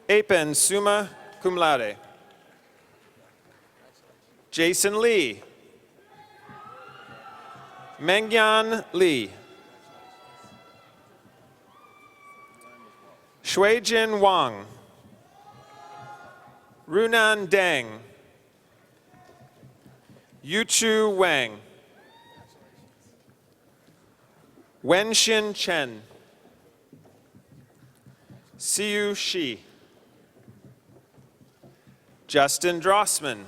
Apen, summa cum laude. Jason Lee. Mengyan Lee. Shuijin Wang. Runan Deng. Yuchu Wang. Wenxin Chen. Siu Shi. Justin Drossman.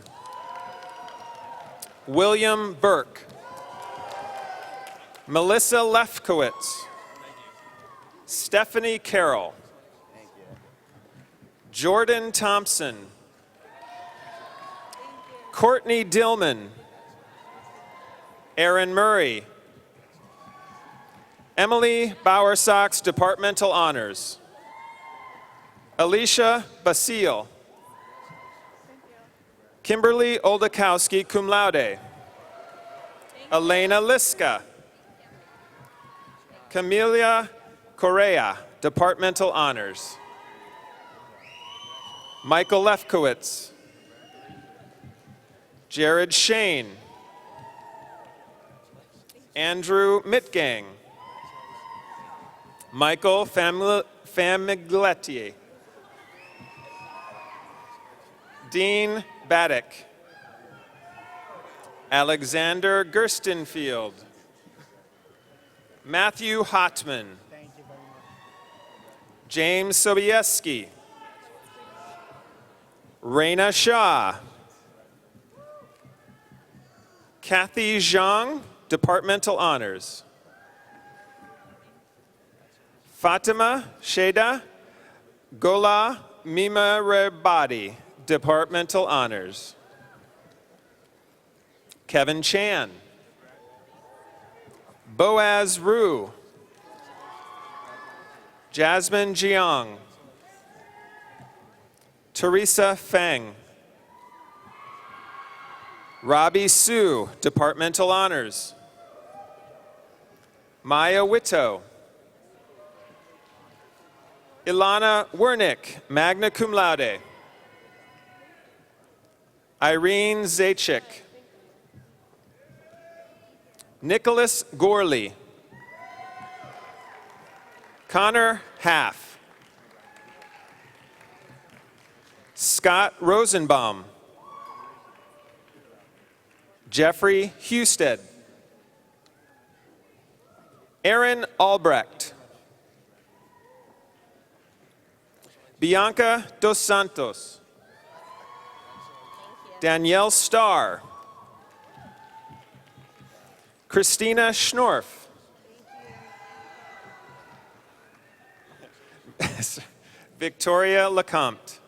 William Burke. Melissa Lefkowitz. Stephanie Carroll. Jordan Thompson. Courtney Dillman. Aaron Murray. Emily Bowersox, Departmental Honors. Alicia Basile. Kimberly Oldakowski, cum laude. Elena Liska. Camelia Correa, Departmental Honors. Michael Lefkowitz. Jared Shane. Andrew Mitgang. Michael Famigletti. Dean Baddick. Alexander Gerstenfield. Matthew Hotman. James Sobieski. Raina Shah. Kathy Zhang, Departmental Honors. Fatima Sheda Gola Mimarebadi, Departmental Honors. Kevin Chan. Boaz Rue. Jasmine Jiang. Teresa Feng. Robbie Sue, Departmental Honors. Maya Witto. Ilana Wernick, magna cum laude. Irene Zaychik. Nicholas Gorley. Connor Half. Scott Rosenbaum. Jeffrey Husted. Aaron Albrecht. Bianca Dos Santos. Danielle Starr. Christina Schnorf. Victoria Lecomte.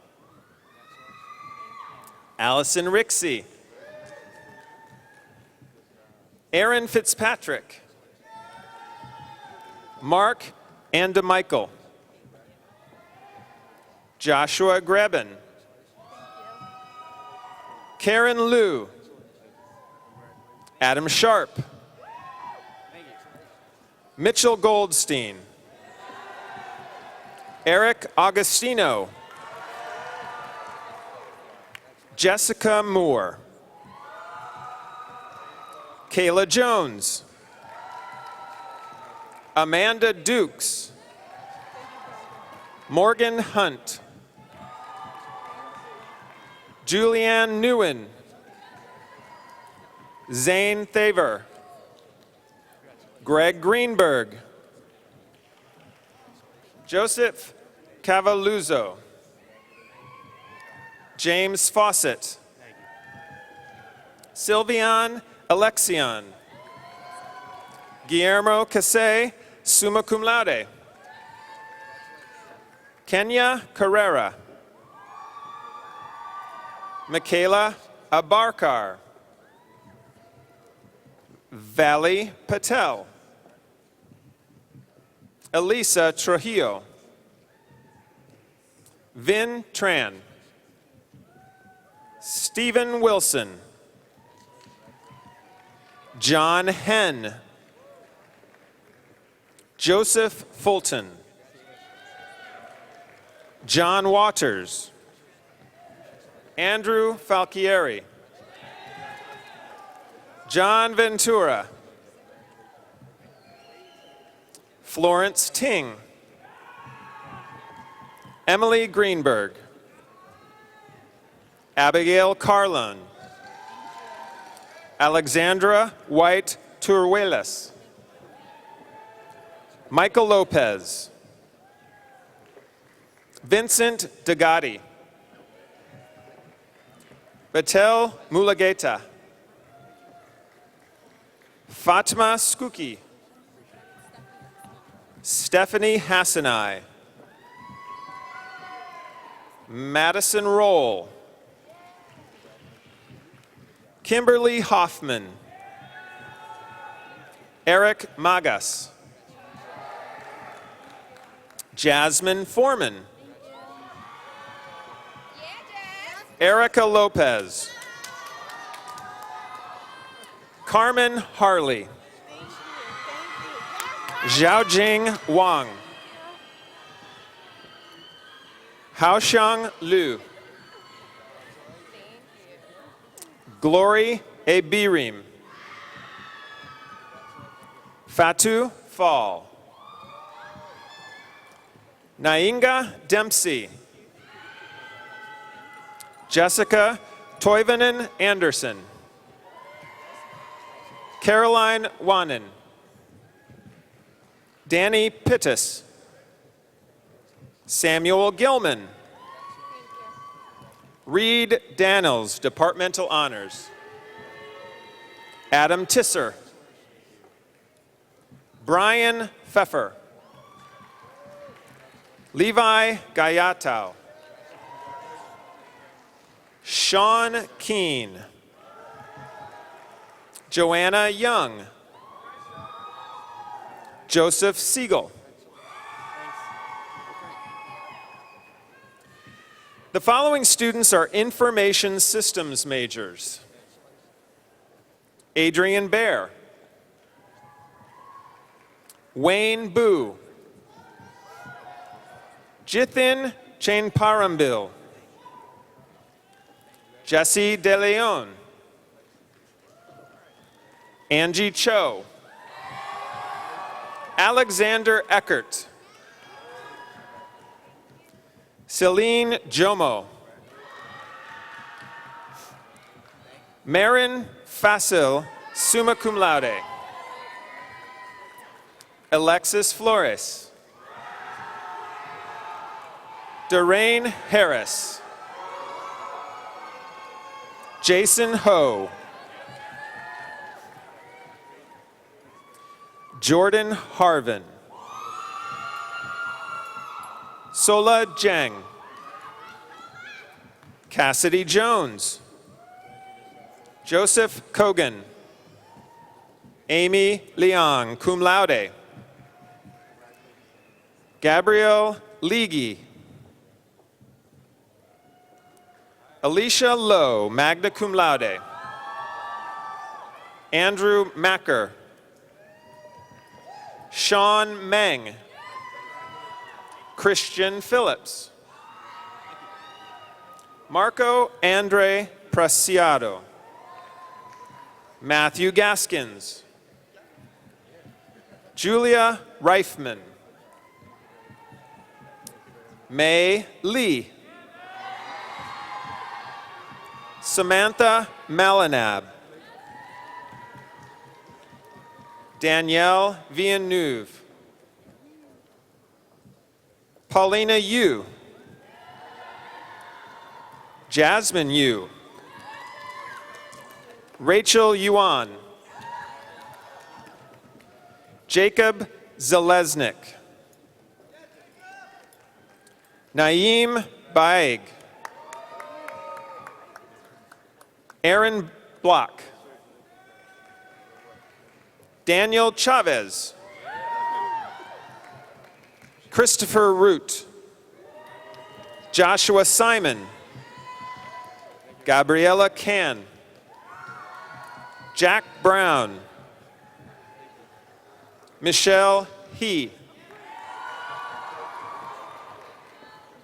Allison Rixey. Aaron Fitzpatrick. Mark Andemichael. Joshua Greben. Karen Liu. Adam Sharp. Mitchell Goldstein. Eric Augustino. Jessica Moore. Kayla Jones. Amanda Dukes. Morgan Hunt. Julianne Newen. Zane Thaver. Greg Greenberg. Joseph Cavaluzzo. James Fawcett. Sylvian Alexion. Guillermo Casey, summa cum laude. Kenya Carrera. Michaela Abarkar. Valley Patel. Elisa Trujillo. Vin Tran. Stephen Wilson. John Henn. Joseph Fulton. John Waters. Andrew Falchieri. John Ventura. Florence Ting. Emily Greenberg. Abigail Carlon. Alexandra White Turuelas. Michael Lopez. Vincent Degatti. Batel Mulageta. Fatma Skuki. Stephanie Hassanai. Madison Roll. Kimberly Hoffman. Eric Magas. Jasmine Foreman. Erica Lopez. Carmen Harley. Xiaojing Wang. Haoxiang Liu. Glory Abirim. Fatu Fall. Nainga Dempsey. Jessica Toivonen Anderson. Caroline Wannen. Danny Pittis. Samuel Gilman. Reed Daniels, Departmental Honors. Adam Tisser. Brian Pfeffer. Levi Gayatao. Sean Keene. Joanna Young. Joseph Siegel. The following students are information systems majors. Adrian Baer. Wayne Boo. Jithin Chainparambil. Jesse De Leon. Angie Cho. Alexander Eckert. Celine Jomo. Marin Facil, summa cum laude. Alexis Flores. Daraine Harris. Jason Ho. Jordan Harvin. Sola Jeng. Cassidy Jones. Joseph Kogan. Amy Liang, cum laude. Gabrielle Leagy. Alicia Lowe, magna cum laude. Andrew Macker. Sean Meng. Christian Phillips. Marco Andre Preciado. Matthew Gaskins. Julia Reifman. May Lee. Samantha Malinab. Danielle Villeneuve. Paulina Yu. Jasmine Yu. Rachel Yuan. Jacob Zalesnik. Naeem Baig. Aaron Block. Daniel Chavez. Christopher Root. Joshua Simon. Gabriella Can. Jack Brown. Michelle He.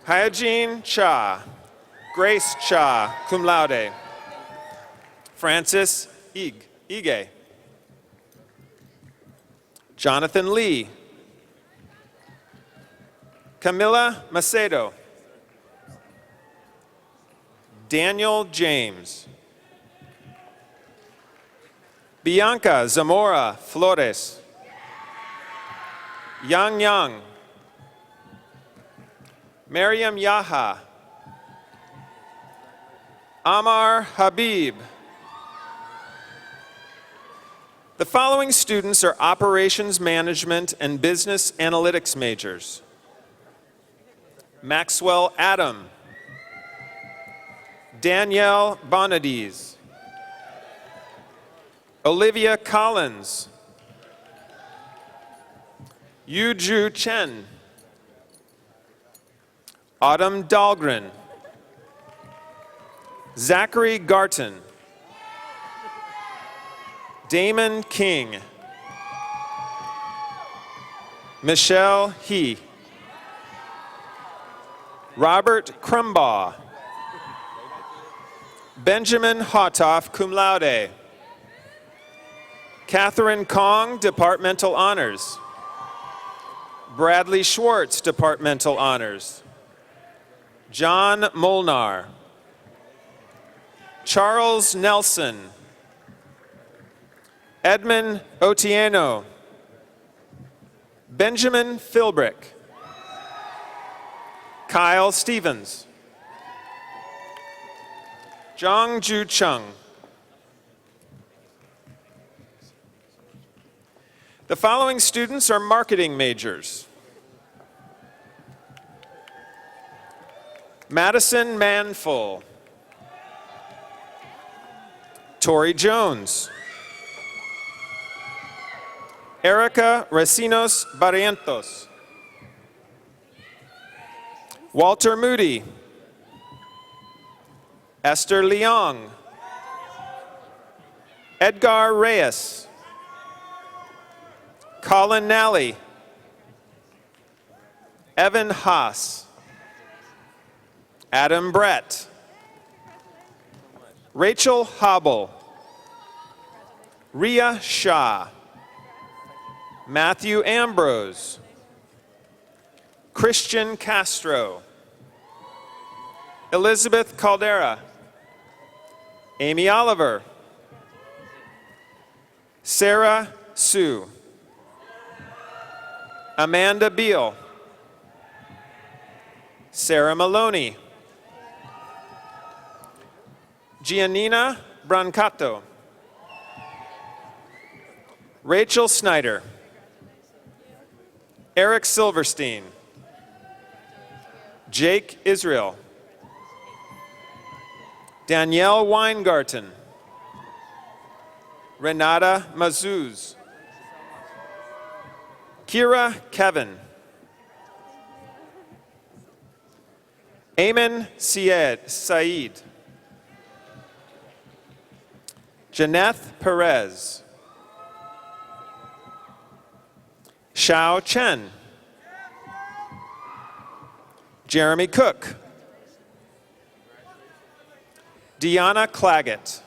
Hyojin Cha. Grace Cha, cum laude. Francis Ige. Jonathan Lee. Camila Macedo. Daniel James. Bianca Zamora Flores. Yang Yang. Mariam Yaha. Amar Habib. The following students are operations management and business analytics majors. Maxwell Adam. Danielle Bonadies. Olivia Collins. Yuju Chen. Autumn Dahlgren. Zachary Garton. Damon King. Michelle He. Robert Crumbaugh. Benjamin Hotoff, cum laude. Catherine Kong, Departmental Honors. Bradley Schwartz, Departmental Honors. John Molnar. Charles Nelson. Edmund Otieno. Benjamin Philbrick. Kyle Stevens. Zhangju Chung. The following students are marketing majors. Madison Manfull. Tori Jones. Erica Recinos Barrientos. Walter Moody. Esther Leong. Edgar Reyes. Colin Nally. Evan Haas. Adam Brett. Rachel Hobble. Ria Shah. Matthew Ambrose. Christian Castro. Elizabeth Caldera. Amy Oliver. Sarah Sue. Amanda Beal. Sarah Maloney. Giannina Brancato. Rachel Snyder. Eric Silverstein. Jake Israel. Danielle Weingarten. Renata Mazuz. Kira Kevin. Ayman Saeed. Janeth Perez. Xiao Chen. Jeremy Cook. Deanna Claggett.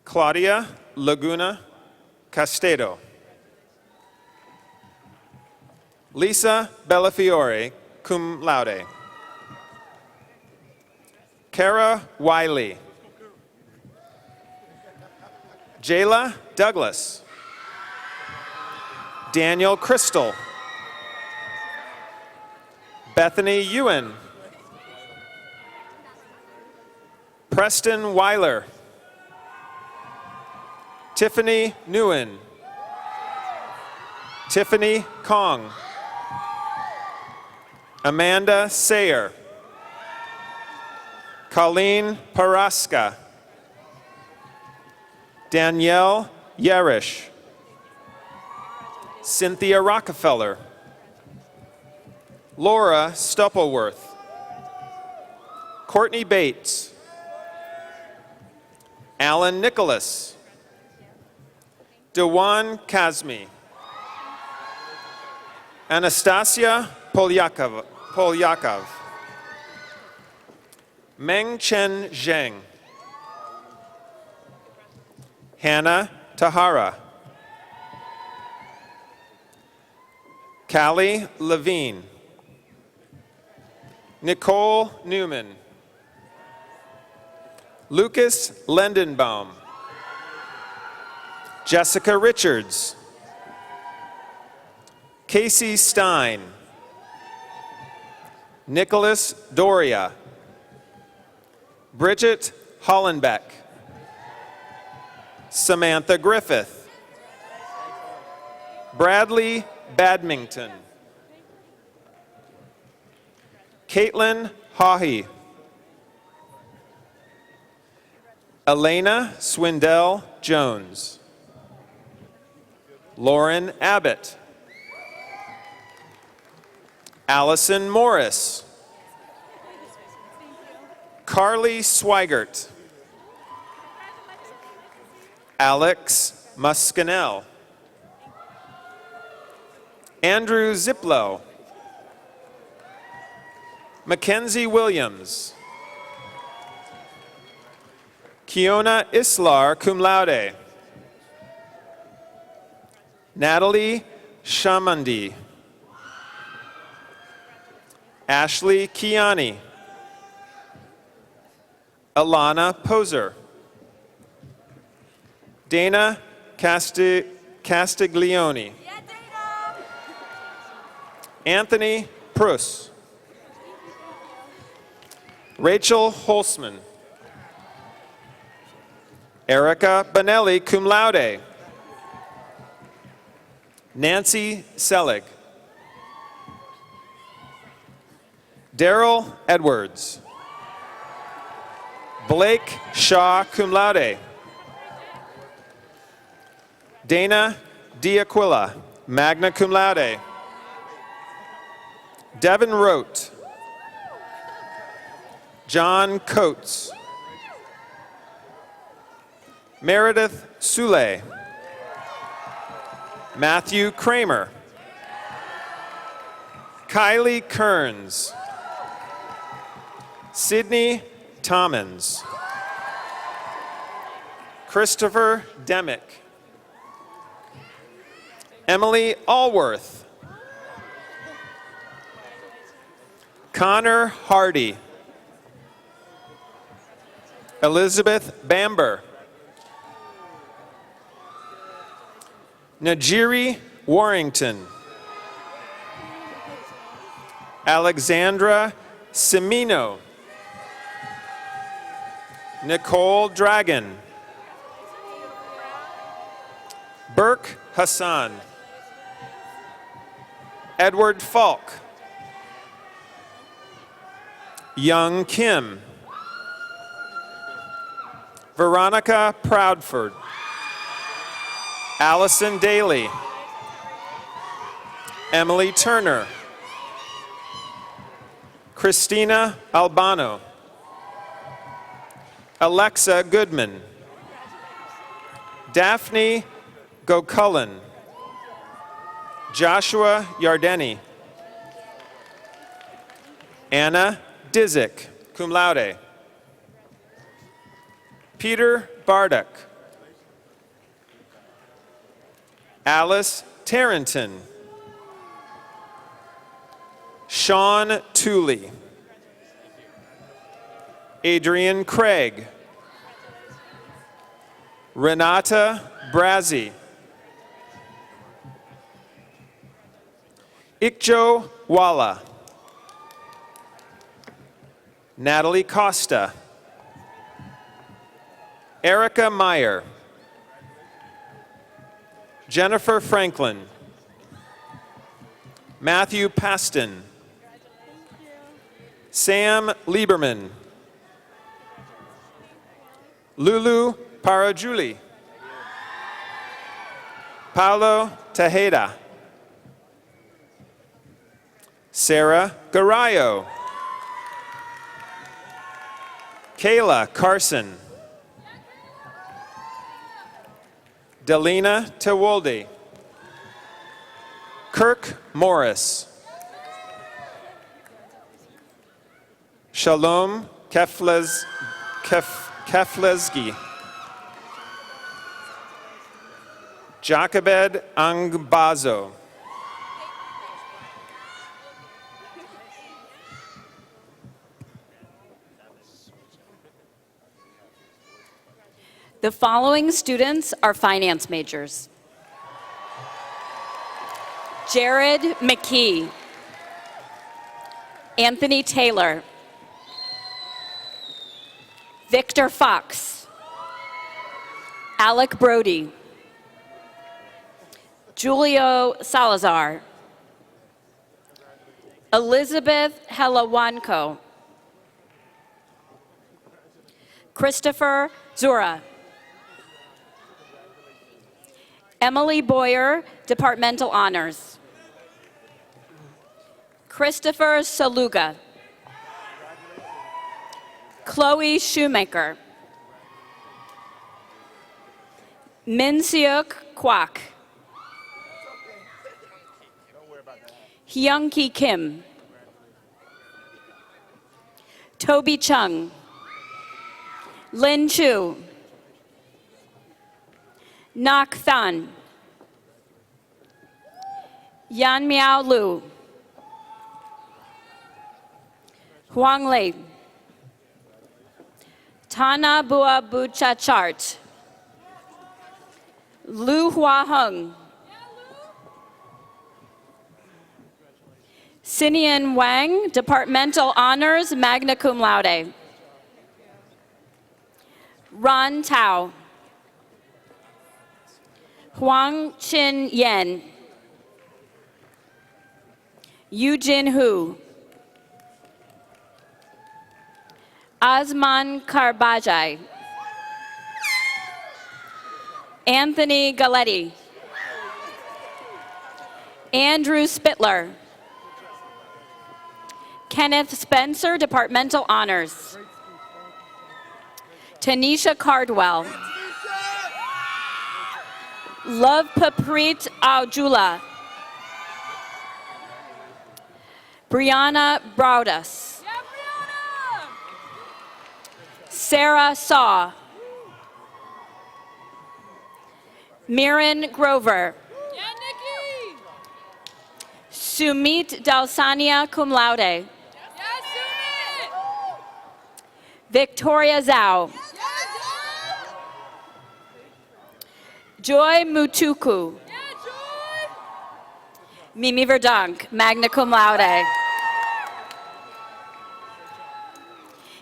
Claudia Laguna Castedo. Lisa Bellafiore, cum laude. Kara Wiley. Jayla Douglas. Daniel Crystal. Bethany Ewan. Preston Weiler. Tiffany Nguyen. Tiffany Kong. Amanda Sayer. Colleen Paraska. Danielle Yerish. Cynthia Rockefeller. Laura Stuppleworth. Courtney Bates. Alan Nicholas. Dewan Kazmi. Anastasia Polyakov. Meng Chen Zheng. Hannah Tahara. Callie Levine. Nicole Newman. Lucas Lendenbaum. Jessica Richards. Casey Stein. Nicholas Doria. Bridget Hollenbeck. Samantha Griffith. Bradley Badmington. Caitlin Haughey. Elena Swindell Jones. Lauren Abbott. Allison Morris. Carly Swigert. Alex Muscanel. Andrew Ziplow. Mackenzie Williams. Kiona Islar, cum laude. Natalie Shamandi. Ashley Kiani. Alana Poser. Dana Castiglione. Anthony Pruss. Rachel Holzman. Erica Bonelli, cum laude. Nancy Selig. Daryl Edwards. Blake Shaw, cum laude. Dana Diaquila, magna cum laude. Devin Rote. John Coates. Meredith Sule. Matthew Kramer. Kylie Kearns. Sydney Tommins. Christopher Demick. Emily Allworth. Connor Hardy. Elizabeth Bamber. Najiri Warrington. Alexandra Semino. Nicole Dragon. Burke Hassan. Edward Falk. Young Kim. Veronica Proudford. Allison Daly. Emily Turner. Christina Albano. Alexa Goodman. Daphne Gokullan. Joshua Yardeni. Anna Disick, cum laude. Peter Bardock. Alice Tarrenton. Sean Tooley. Adrian Craig. Renata Brazzi. Ikjo Walla. Natalie Costa. Erica Meyer. Jennifer Franklin. Matthew Paston. Sam Lieberman. Lulu Parajuli. Paulo Tejeda. Sarah Garayo. Kayla Carson. Delina Tewolde. Kirk Morris. Shalom Keflezgi. Jacobed Angbazo. The following students are finance majors. Jared McKee. Anthony Taylor. Victor Fox. Alec Brody. Julio Salazar. Elizabeth Helawanko. Christopher Zura. Emily Boyer, Departmental Honors. Christopher Saluga. Chloe Shoemaker. Minseok Kwak. Hyunki Kim. Toby Chung. Lin Chu. Nak Than. Yan Miao Lu. Huang Lei. Tana Bua Buchachart. Lu Hua Hung. Sinian Wang, Departmental Honors, magna cum laude. Ron Tao. Huang Chin Yen. Yujin Hu. Azman Karbajai. Anthony Galetti. Andrew Spittler. Kenneth Spencer, Departmental Honors. Tanisha Cardwell. Love Paprit Aujula. Brianna Braudas. Sarah Saw. Mirren Grover. Sumit Dalsania cum laude. Victoria Zhao. Joy Mutuku. Mimi Verdonk, magna cum laude.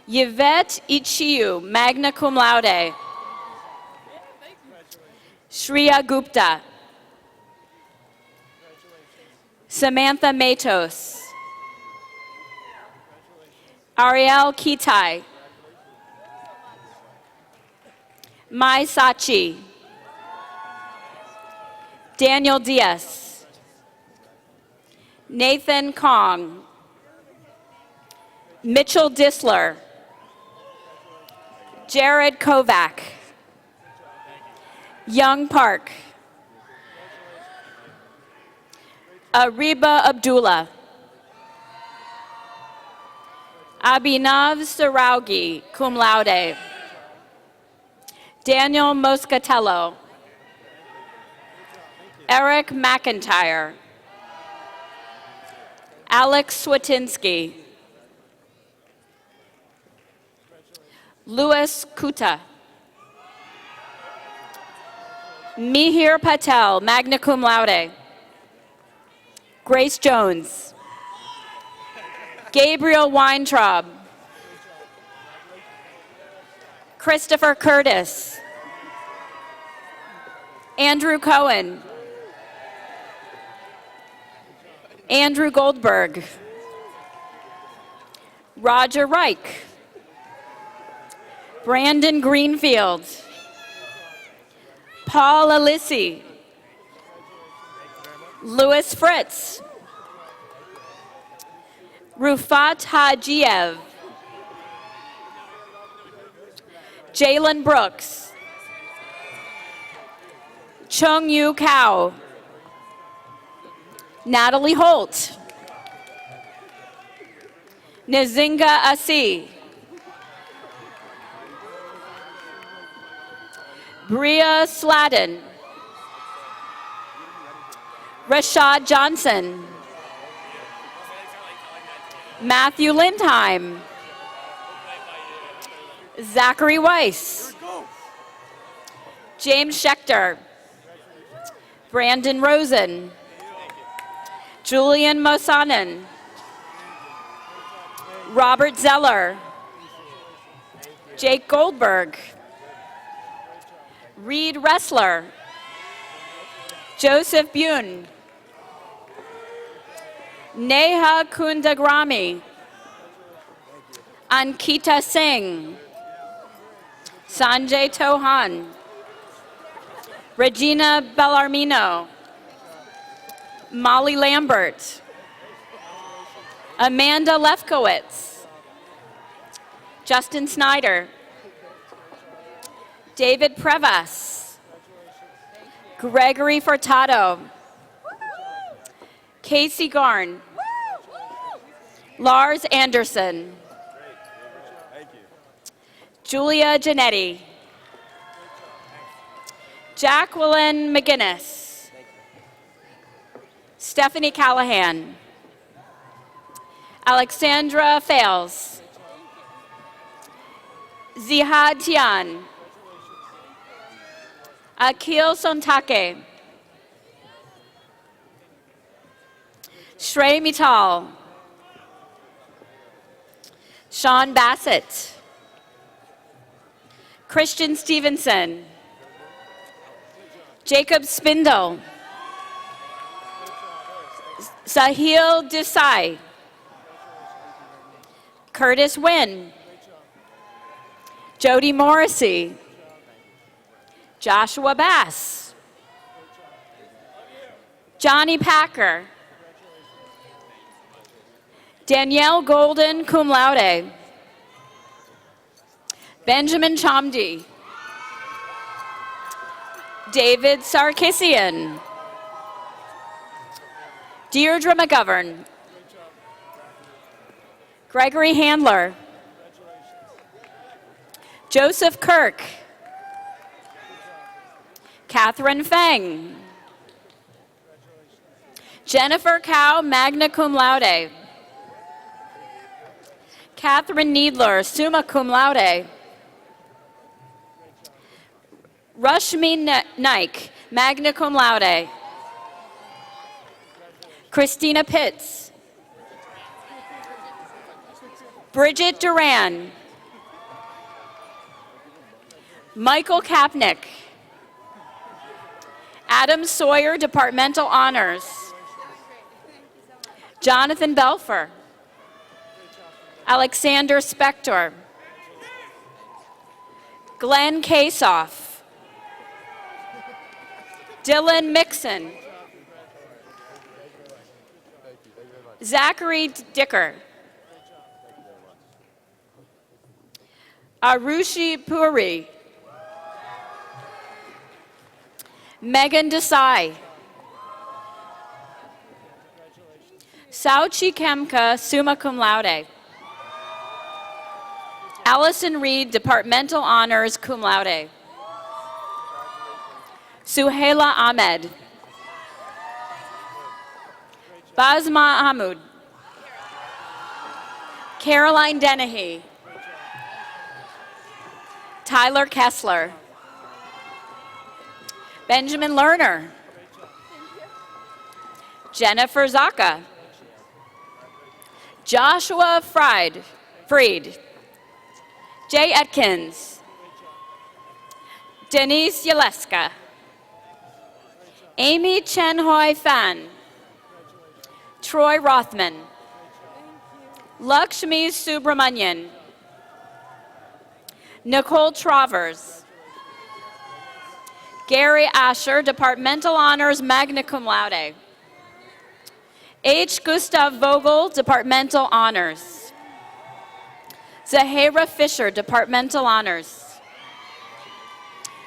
Yvette Ichiu, magna cum laude. Shreya Gupta. Samantha Matos. Ariel Kitai. Mai Sachi. Daniel Diaz. Nathan Kong. Mitchell Disler. Jared Kovac. Young Park. Ariba Abdullah. Abhinav Saraugi, cum laude. Daniel Moscatello. Eric McIntyre. Alex Swatinsky. Louis Kuta. Mihir Patel, magna cum laude. Grace Jones. Gabriel Weintraub. Christopher Curtis. Andrew Cohen. Andrew Goldberg. Roger Reich. Brandon Greenfield. Paul Alissi. Louis Fritz. Rufat Hajiev. Jalen Brooks. Chung Yu Kao. Natalie Holt. Nzinga Asi. Bria Sladden. Rashad Johnson. Matthew Lindheim. Zachary Weiss. James Schechter. Brandon Rosen. Julian Mosanen. Robert Zeller. Jake Goldberg. Reed Ressler. Joseph Bune. Neha Kundagrami. Ankita Singh. Sanjay Tohan. Regina Bellarmino. Molly Lambert. Amanda Lefkowitz. Justin Snyder. David Prevas. Gregory Furtado. Casey Garn. Lars Anderson. Julia Janetti. Jacqueline McGinnis. Stephanie Callahan. Alexandra Fales. Zihad Tian. Akil Sontake. Shrey Mittal. Sean Bassett. Christian Stevenson. Jacob Spindle. Sahil Desai. Curtis Wynn. Jody Morrissey. Joshua Bass. Johnny Packer. Danielle Golden, cum laude. Benjamin Chomdi. David Sarkissian. Deirdre McGovern. Gregory Handler. Joseph Kirk. Catherine Feng. Jennifer Cow, magna cum laude. Catherine Needler, summa cum laude. Rushmi Naik, magna cum laude. Christina Pitts. Bridget Duran. Michael Kapnick. Adam Sawyer, departmental honors. Jonathan Belfer. Alexander Spector. Glenn Kasoff. Dylan Mixon. Zachary Dicker. Arushi Puri. Megan Desai. Sauchi Kemka, summa cum laude. Allison Reed, departmental honors, cum laude. Suhaila Ahmed. Basma Ahmud. Caroline Dennehy. Tyler Kessler. Benjamin Lerner. Jennifer Zaka. Joshua Fried. Jay Atkins. Denise Yaleska. Amy Chen Hoi Fan. Troy Rothman. Lakshmi Subramanian. Nicole Travers. Gary Asher, departmental honors, magna cum laude. H. Gustav Vogel, departmental honors. Zahara Fisher, departmental honors.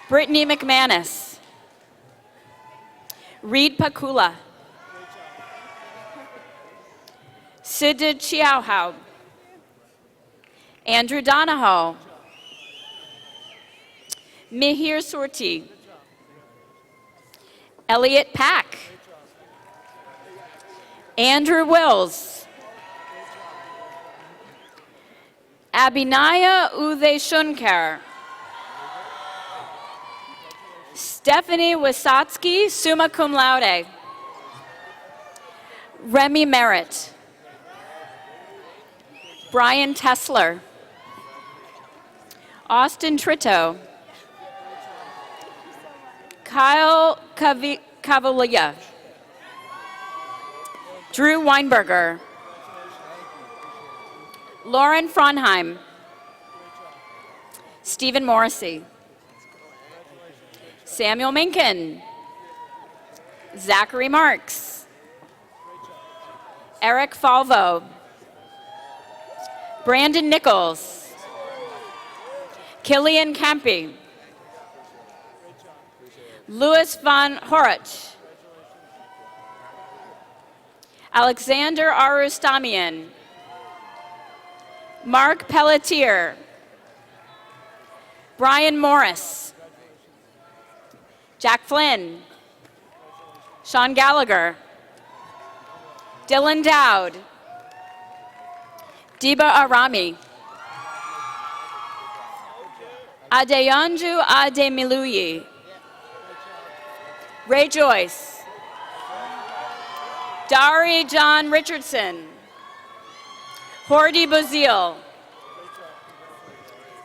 Brittany McManus. Reed Pakula. Sidda Chiauhau. Andrew Donahoe. Mihir Surti. Elliot Pack. Andrew Wills. Abhinaya Uday-Shunkar. Stephanie Wisotsky, summa cum laude. Remy Merritt. Brian Tessler. Austin Trito. Kyle Cavalier. Drew Weinberger. Lauren Fronheim. Stephen Morrissey. Samuel Minkin. Zachary Marks. Eric Falvo. Brandon Nichols. Killian Campy. Louis Van Horich. Alexander Arustamian. Mark Pelletier. Brian Morris. Jack Flynn. Sean Gallagher. Dylan Dowd. Diba Arami. Adeyanju Ademiluyi. Ray Joyce. Dari John Richardson. Hordy Bozil.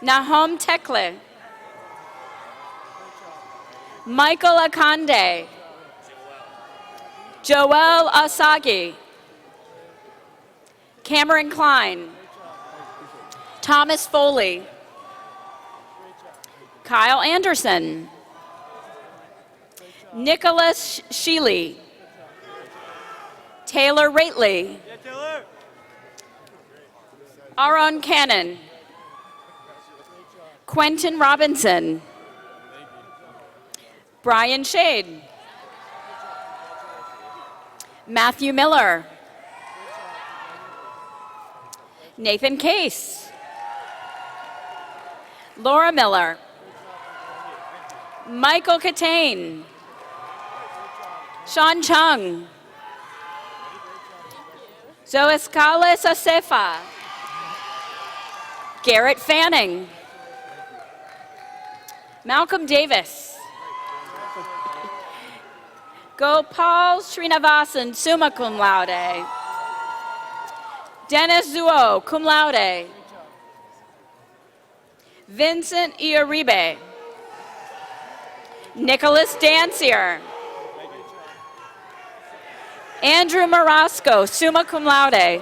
Nahom Tekle. Michael Akande. Joel Asagi. Cameron Klein. Thomas Foley. Kyle Anderson. Nicholas Sheely. Taylor Rately. Aaron Cannon. Quentin Robinson. Brian Shade. Matthew Miller. Nathan Case. Laura Miller. Michael Catane. Sean Chung. Zoescales Asefa. Garrett Fanning. Malcolm Davis. Gopal Srinivasan, summa cum laude. Dennis Zuo, cum laude. Vincent Ioribe. Nicholas Dancier. Andrew Marasco, summa cum laude.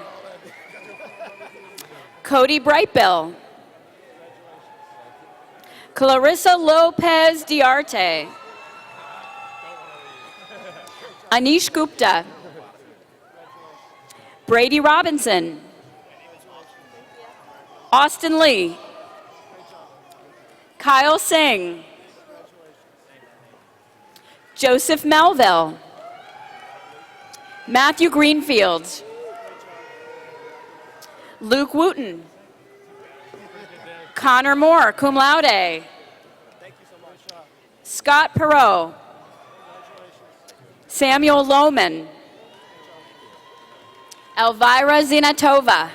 Cody Brightbill. Clarissa Lopez Diarte. Anish Gupta. Brady Robinson. Austin Lee. Kyle Singh. Joseph Melville. Matthew Greenfield. Luke Wooten. Connor Moore, cum laude. Scott Perot. Samuel Lohman. Elvira Zinatova.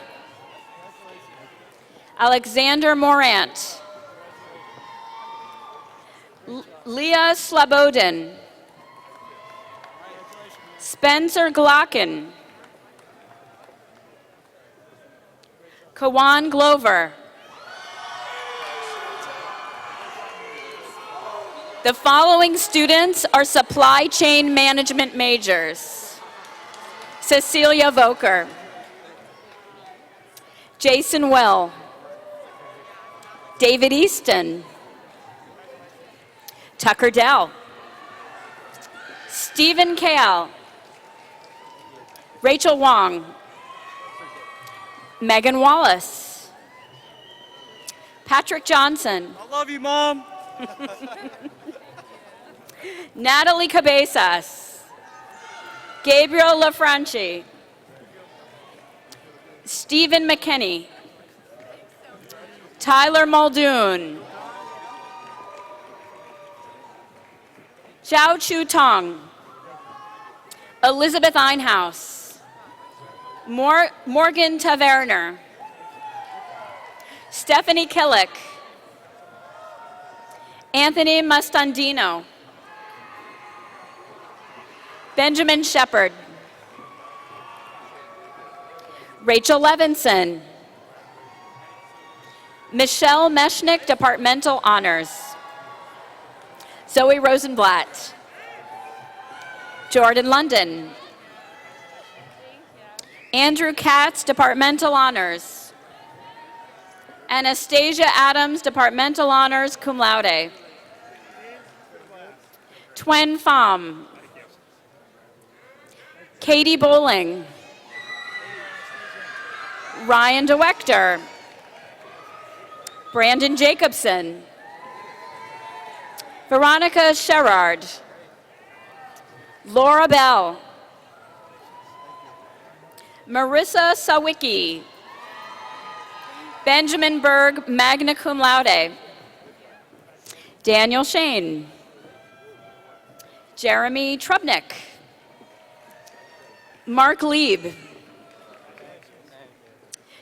Alexander Morant. Leah Slobodin. Spencer Glocken. Kawan Glover. The following students are supply chain management majors. Cecilia Voker. Jason Well. David Easton. Tucker Dell. Stephen Kale. Rachel Wong. Megan Wallace. Patrick Johnson. I love you, Mom. Natalie Cabezas. Gabriel LaFranchi. Stephen McKinney. Tyler Muldoon. Zhao Chu Tong. Elizabeth Einhaus. Morgan Taverner. Stephanie Killick. Anthony Mastandino. Benjamin Shepard. Rachel Levinson. Michelle Meshnick, Departmental Honors. Zoe Rosenblatt. Jordan London. Andrew Katz, Departmental Honors. Anastasia Adams, Departmental Honors, cum laude. Twen Pham. Katie Bowling. Ryan DeWechter. Brandon Jacobson. Veronica Sherrard. Laura Bell. Marissa Sawicki. Benjamin Berg, magna cum laude. Daniel Shane. Jeremy Trubnick. Mark Lieb.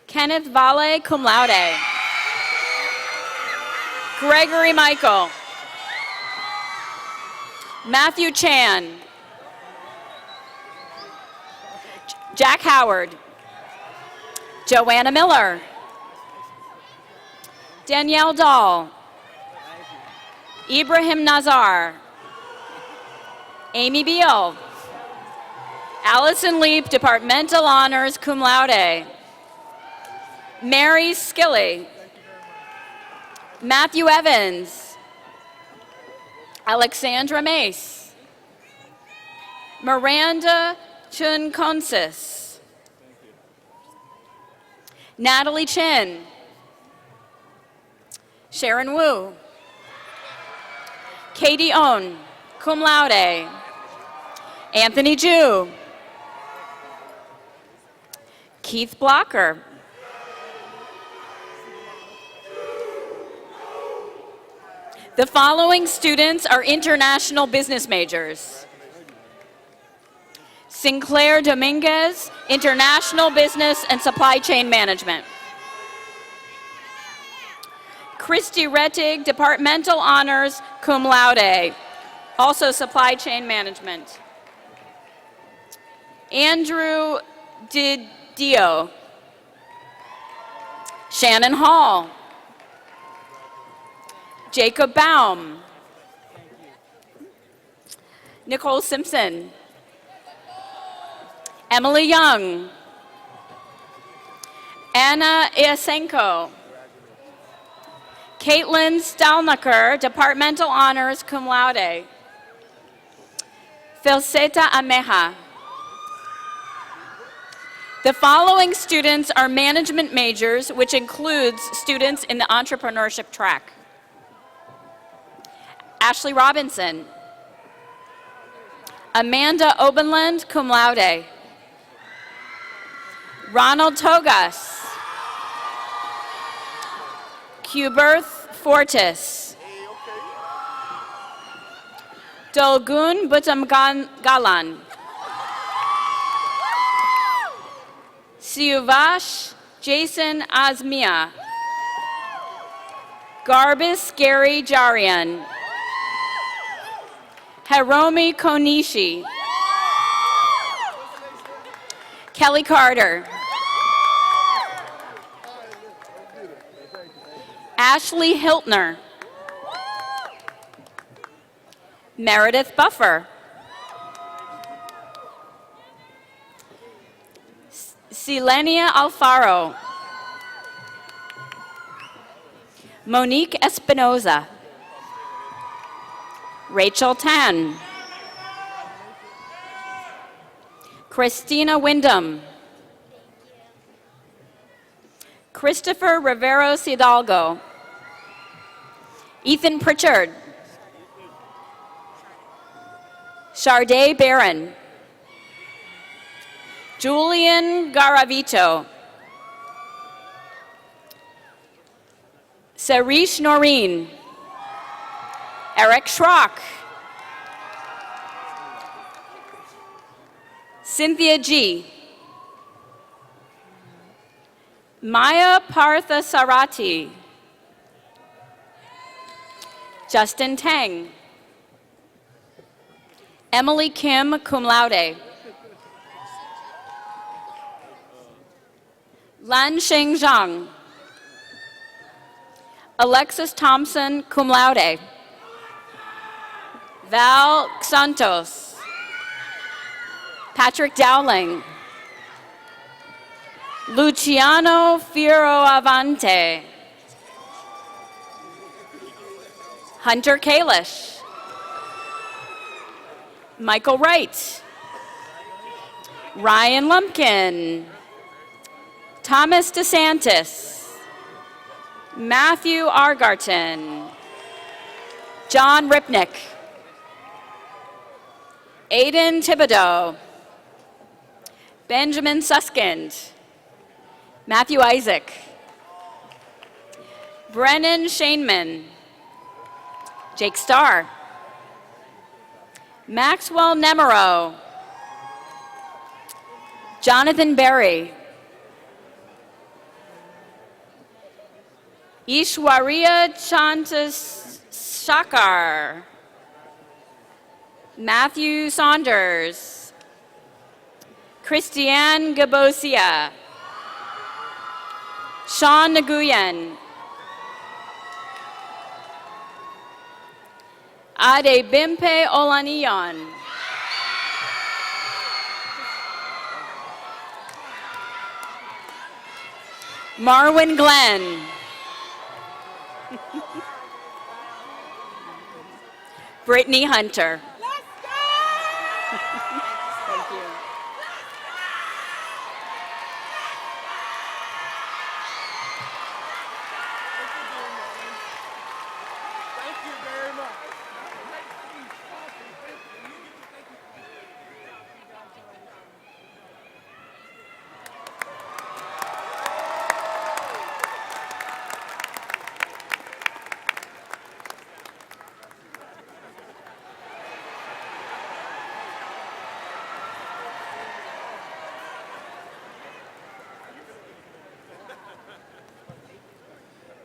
Kenneth Valle, cum laude. Gregory Michael. Matthew Chan. Jack Howard. Joanna Miller. Danielle Dahl. Ibrahim Nazar. Amy Beal. Allison Leap, Departmental Honors, cum laude. Mary Skilly. Matthew Evans. Alexandra Mace. Miranda Chunconsis. Natalie Chin. Sharon Wu. Katie Owen, cum laude. Anthony Ju. Keith Blocker. The following students are international business majors. Sinclair Dominguez, International Business and Supply Chain Management. Christy Rettig, Departmental Honors, cum laude, also Supply Chain Management. Andrew Didio. Shannon Hall. Jacob Baum. Nicole Simpson. Emily Young. Anna Iasenko. Caitlin Stalnaker, Departmental Honors, cum laude. Filceta Ameja. The following students are management majors, which includes students in the entrepreneurship track. Ashley Robinson. Amanda Obenland, cum laude. Ronald Togas. Cuberth Fortis. Dolgun Butamgalan. Siuvash Jason Azmia. Garbis Gary Jarian. Hiromi Konishi. Kelly Carter. Ashley Hiltner. Meredith Buffer. Selenia Alfaro. Monique Espinoza. Rachel Tan. Christina Wyndham. Christopher Riveros Hidalgo. Ethan Pritchard. Sharday Barron. Julian Garavito. Sarish Noreen. Eric Schrock. Cynthia G. Maya Parthasarati. Justin Tang. Emily Kim, cum laude. Lan Sheng Zhang. Alexis Thompson, cum laude. Val Santos. Patrick Dowling. Luciano Fioravante. Hunter Kalish. Michael Wright. Ryan Lumpkin. Thomas DeSantis. Matthew Argarton. John Ripnick. Aiden Thibodeau. Benjamin Suskind. Matthew Isaac. Brennan Shaneman. Jake Starr. Maxwell Nemero. Jonathan Berry. Ishwarya Chandrasekhar. Matthew Saunders. Christiane Gabosia. Sean Nguyen. Adebimpe Olaniyan. Marwin Glenn. Brittany Hunter. Thank you.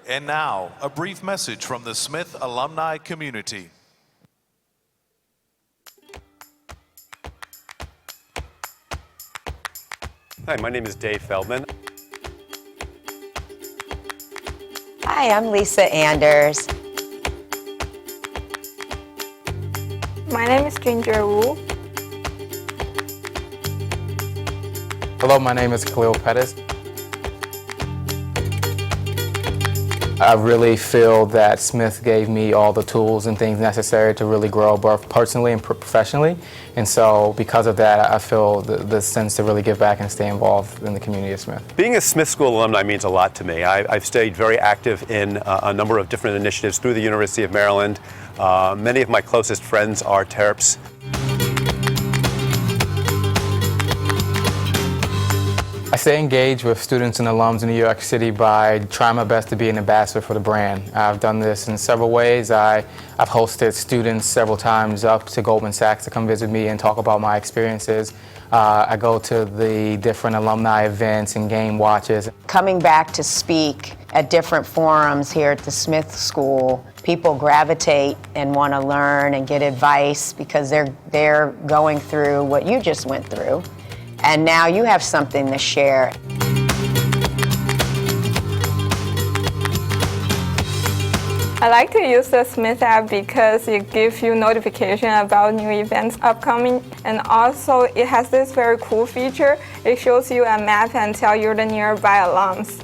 And now, a brief message from the Smith alumni community. Hi, my name is Dave Feldman. Hi, I'm Lisa Anders. My name is Ginger Wu. Hello, my name is Khalil Pettis. I really feel that Smith gave me all the tools and things necessary to really grow both personally and professionally. And so because of that, I feel the sense to really give back and stay involved in the community of Smith. Being a Smith School alumni means a lot to me. I've stayed very active in a number of different initiatives through the University of Maryland. Many of my closest friends are Terps. I stay engaged with students and alums in New York City by trying my best to be an ambassador for the brand. I've done this in several ways. I've hosted students several times up to Goldman Sachs to come visit me and talk about my experiences. I go to the different alumni events and game watches. Coming back to speak at different forums here at the Smith School, people gravitate and want to learn and get advice because they're going through what you just went through. And now you have something to share. I like to use the Smith app because it gives you notification about new events upcoming, and also it has this very cool feature. It shows you a map and tell you the nearby alums.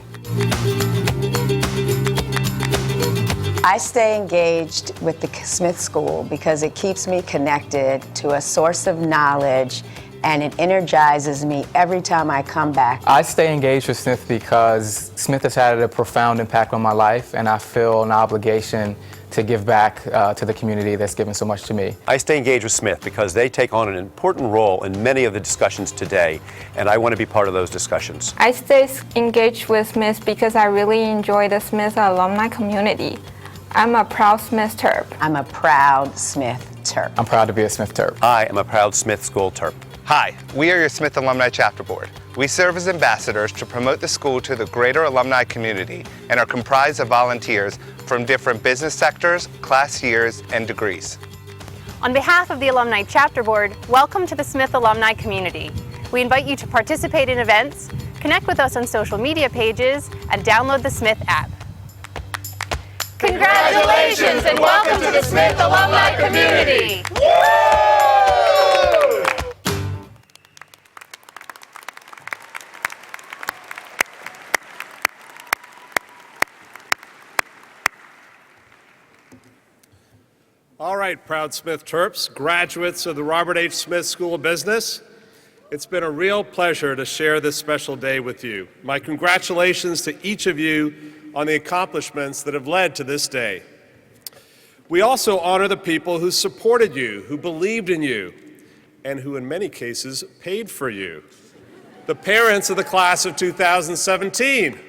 I stay engaged with the Smith School because it keeps me connected to a source of knowledge, and it energizes me every time I come back. I stay engaged with Smith because Smith has had a profound impact on my life, and I feel an obligation to give back to the community that's given so much to me. I stay engaged with Smith because they take on an important role in many of the discussions today, and I want to be part of those discussions. I stay engaged with Smith because I really enjoy the Smith alumni community. I'm a proud Smith Terp. I'm a proud Smith Terp. I'm proud to be a Smith Terp. I am a proud Smith School Terp. Hi, we are your Smith Alumni Chapter Board. We serve as ambassadors to promote the school to the greater alumni community and are comprised of volunteers from different business sectors, class years, and degrees. On behalf of the Alumni Chapter Board, welcome to the Smith alumni community. We invite you to participate in events, connect with us on social media pages, and download the Smith app. Congratulations and welcome to the Smith alumni community! All right, proud Smith Terps, graduates of the Robert H. Smith School of Business, it's been a real pleasure to share this special day with you. My congratulations to each of you on the accomplishments that have led to this day. We also honor the people who supported you, who believed in you, and who in many cases paid for you. The parents of the class of 2017.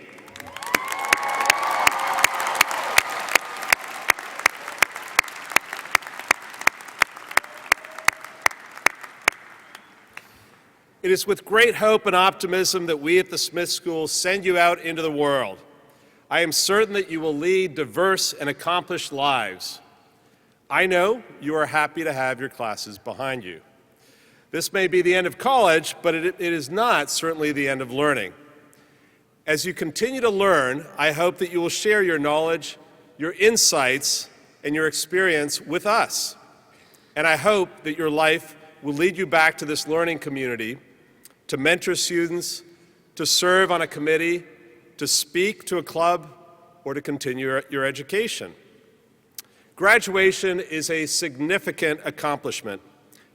It is with great hope and optimism that we at the Smith School send you out into the world. I am certain that you will lead diverse and accomplished lives. I know you are happy to have your classes behind you. This may be the end of college, but it is not certainly the end of learning. As you continue to learn, I hope that you will share your knowledge, your insights, and your experience with us. And I hope that your life will lead you back to this learning community, to mentor students, to serve on a committee, to speak to a club, or to continue your education. Graduation is a significant accomplishment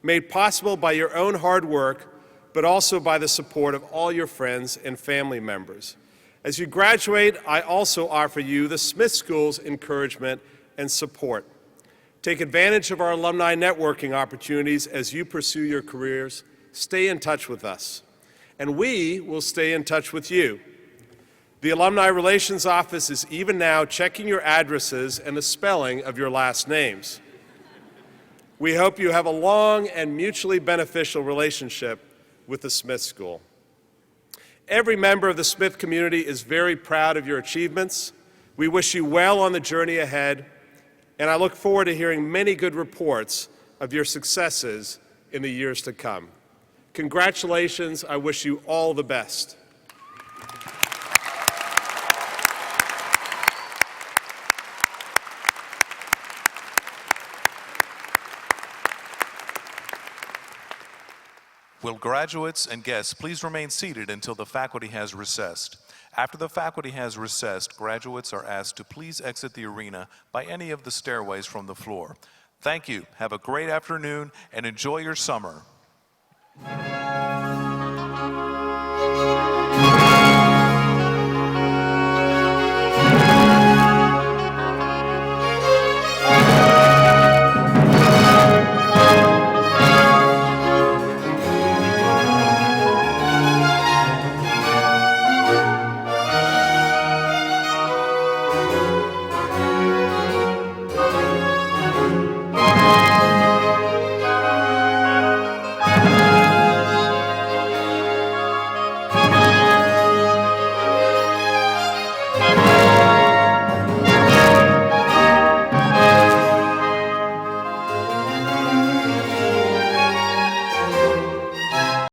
made possible by your own hard work, but also by the support of all your friends and family members. As you graduate, I also offer you the Smith School's encouragement and support. Take advantage of our alumni networking opportunities as you pursue your careers. Stay in touch with us, and we will stay in touch with you. The Alumni Relations Office is even now checking your addresses and the spelling of your last names. We hope you have a long and mutually beneficial relationship with the Smith School. Every member of the Smith community is very proud of your achievements. We wish you well on the journey ahead, and I look forward to hearing many good reports of your successes in the years to come. Congratulations. I wish you all the best. Will graduates and guests please remain seated until the faculty has recessed? After the faculty has recessed, graduates are asked to please exit the arena by any of the stairways from the floor. Thank you. Have a great afternoon and enjoy your summer.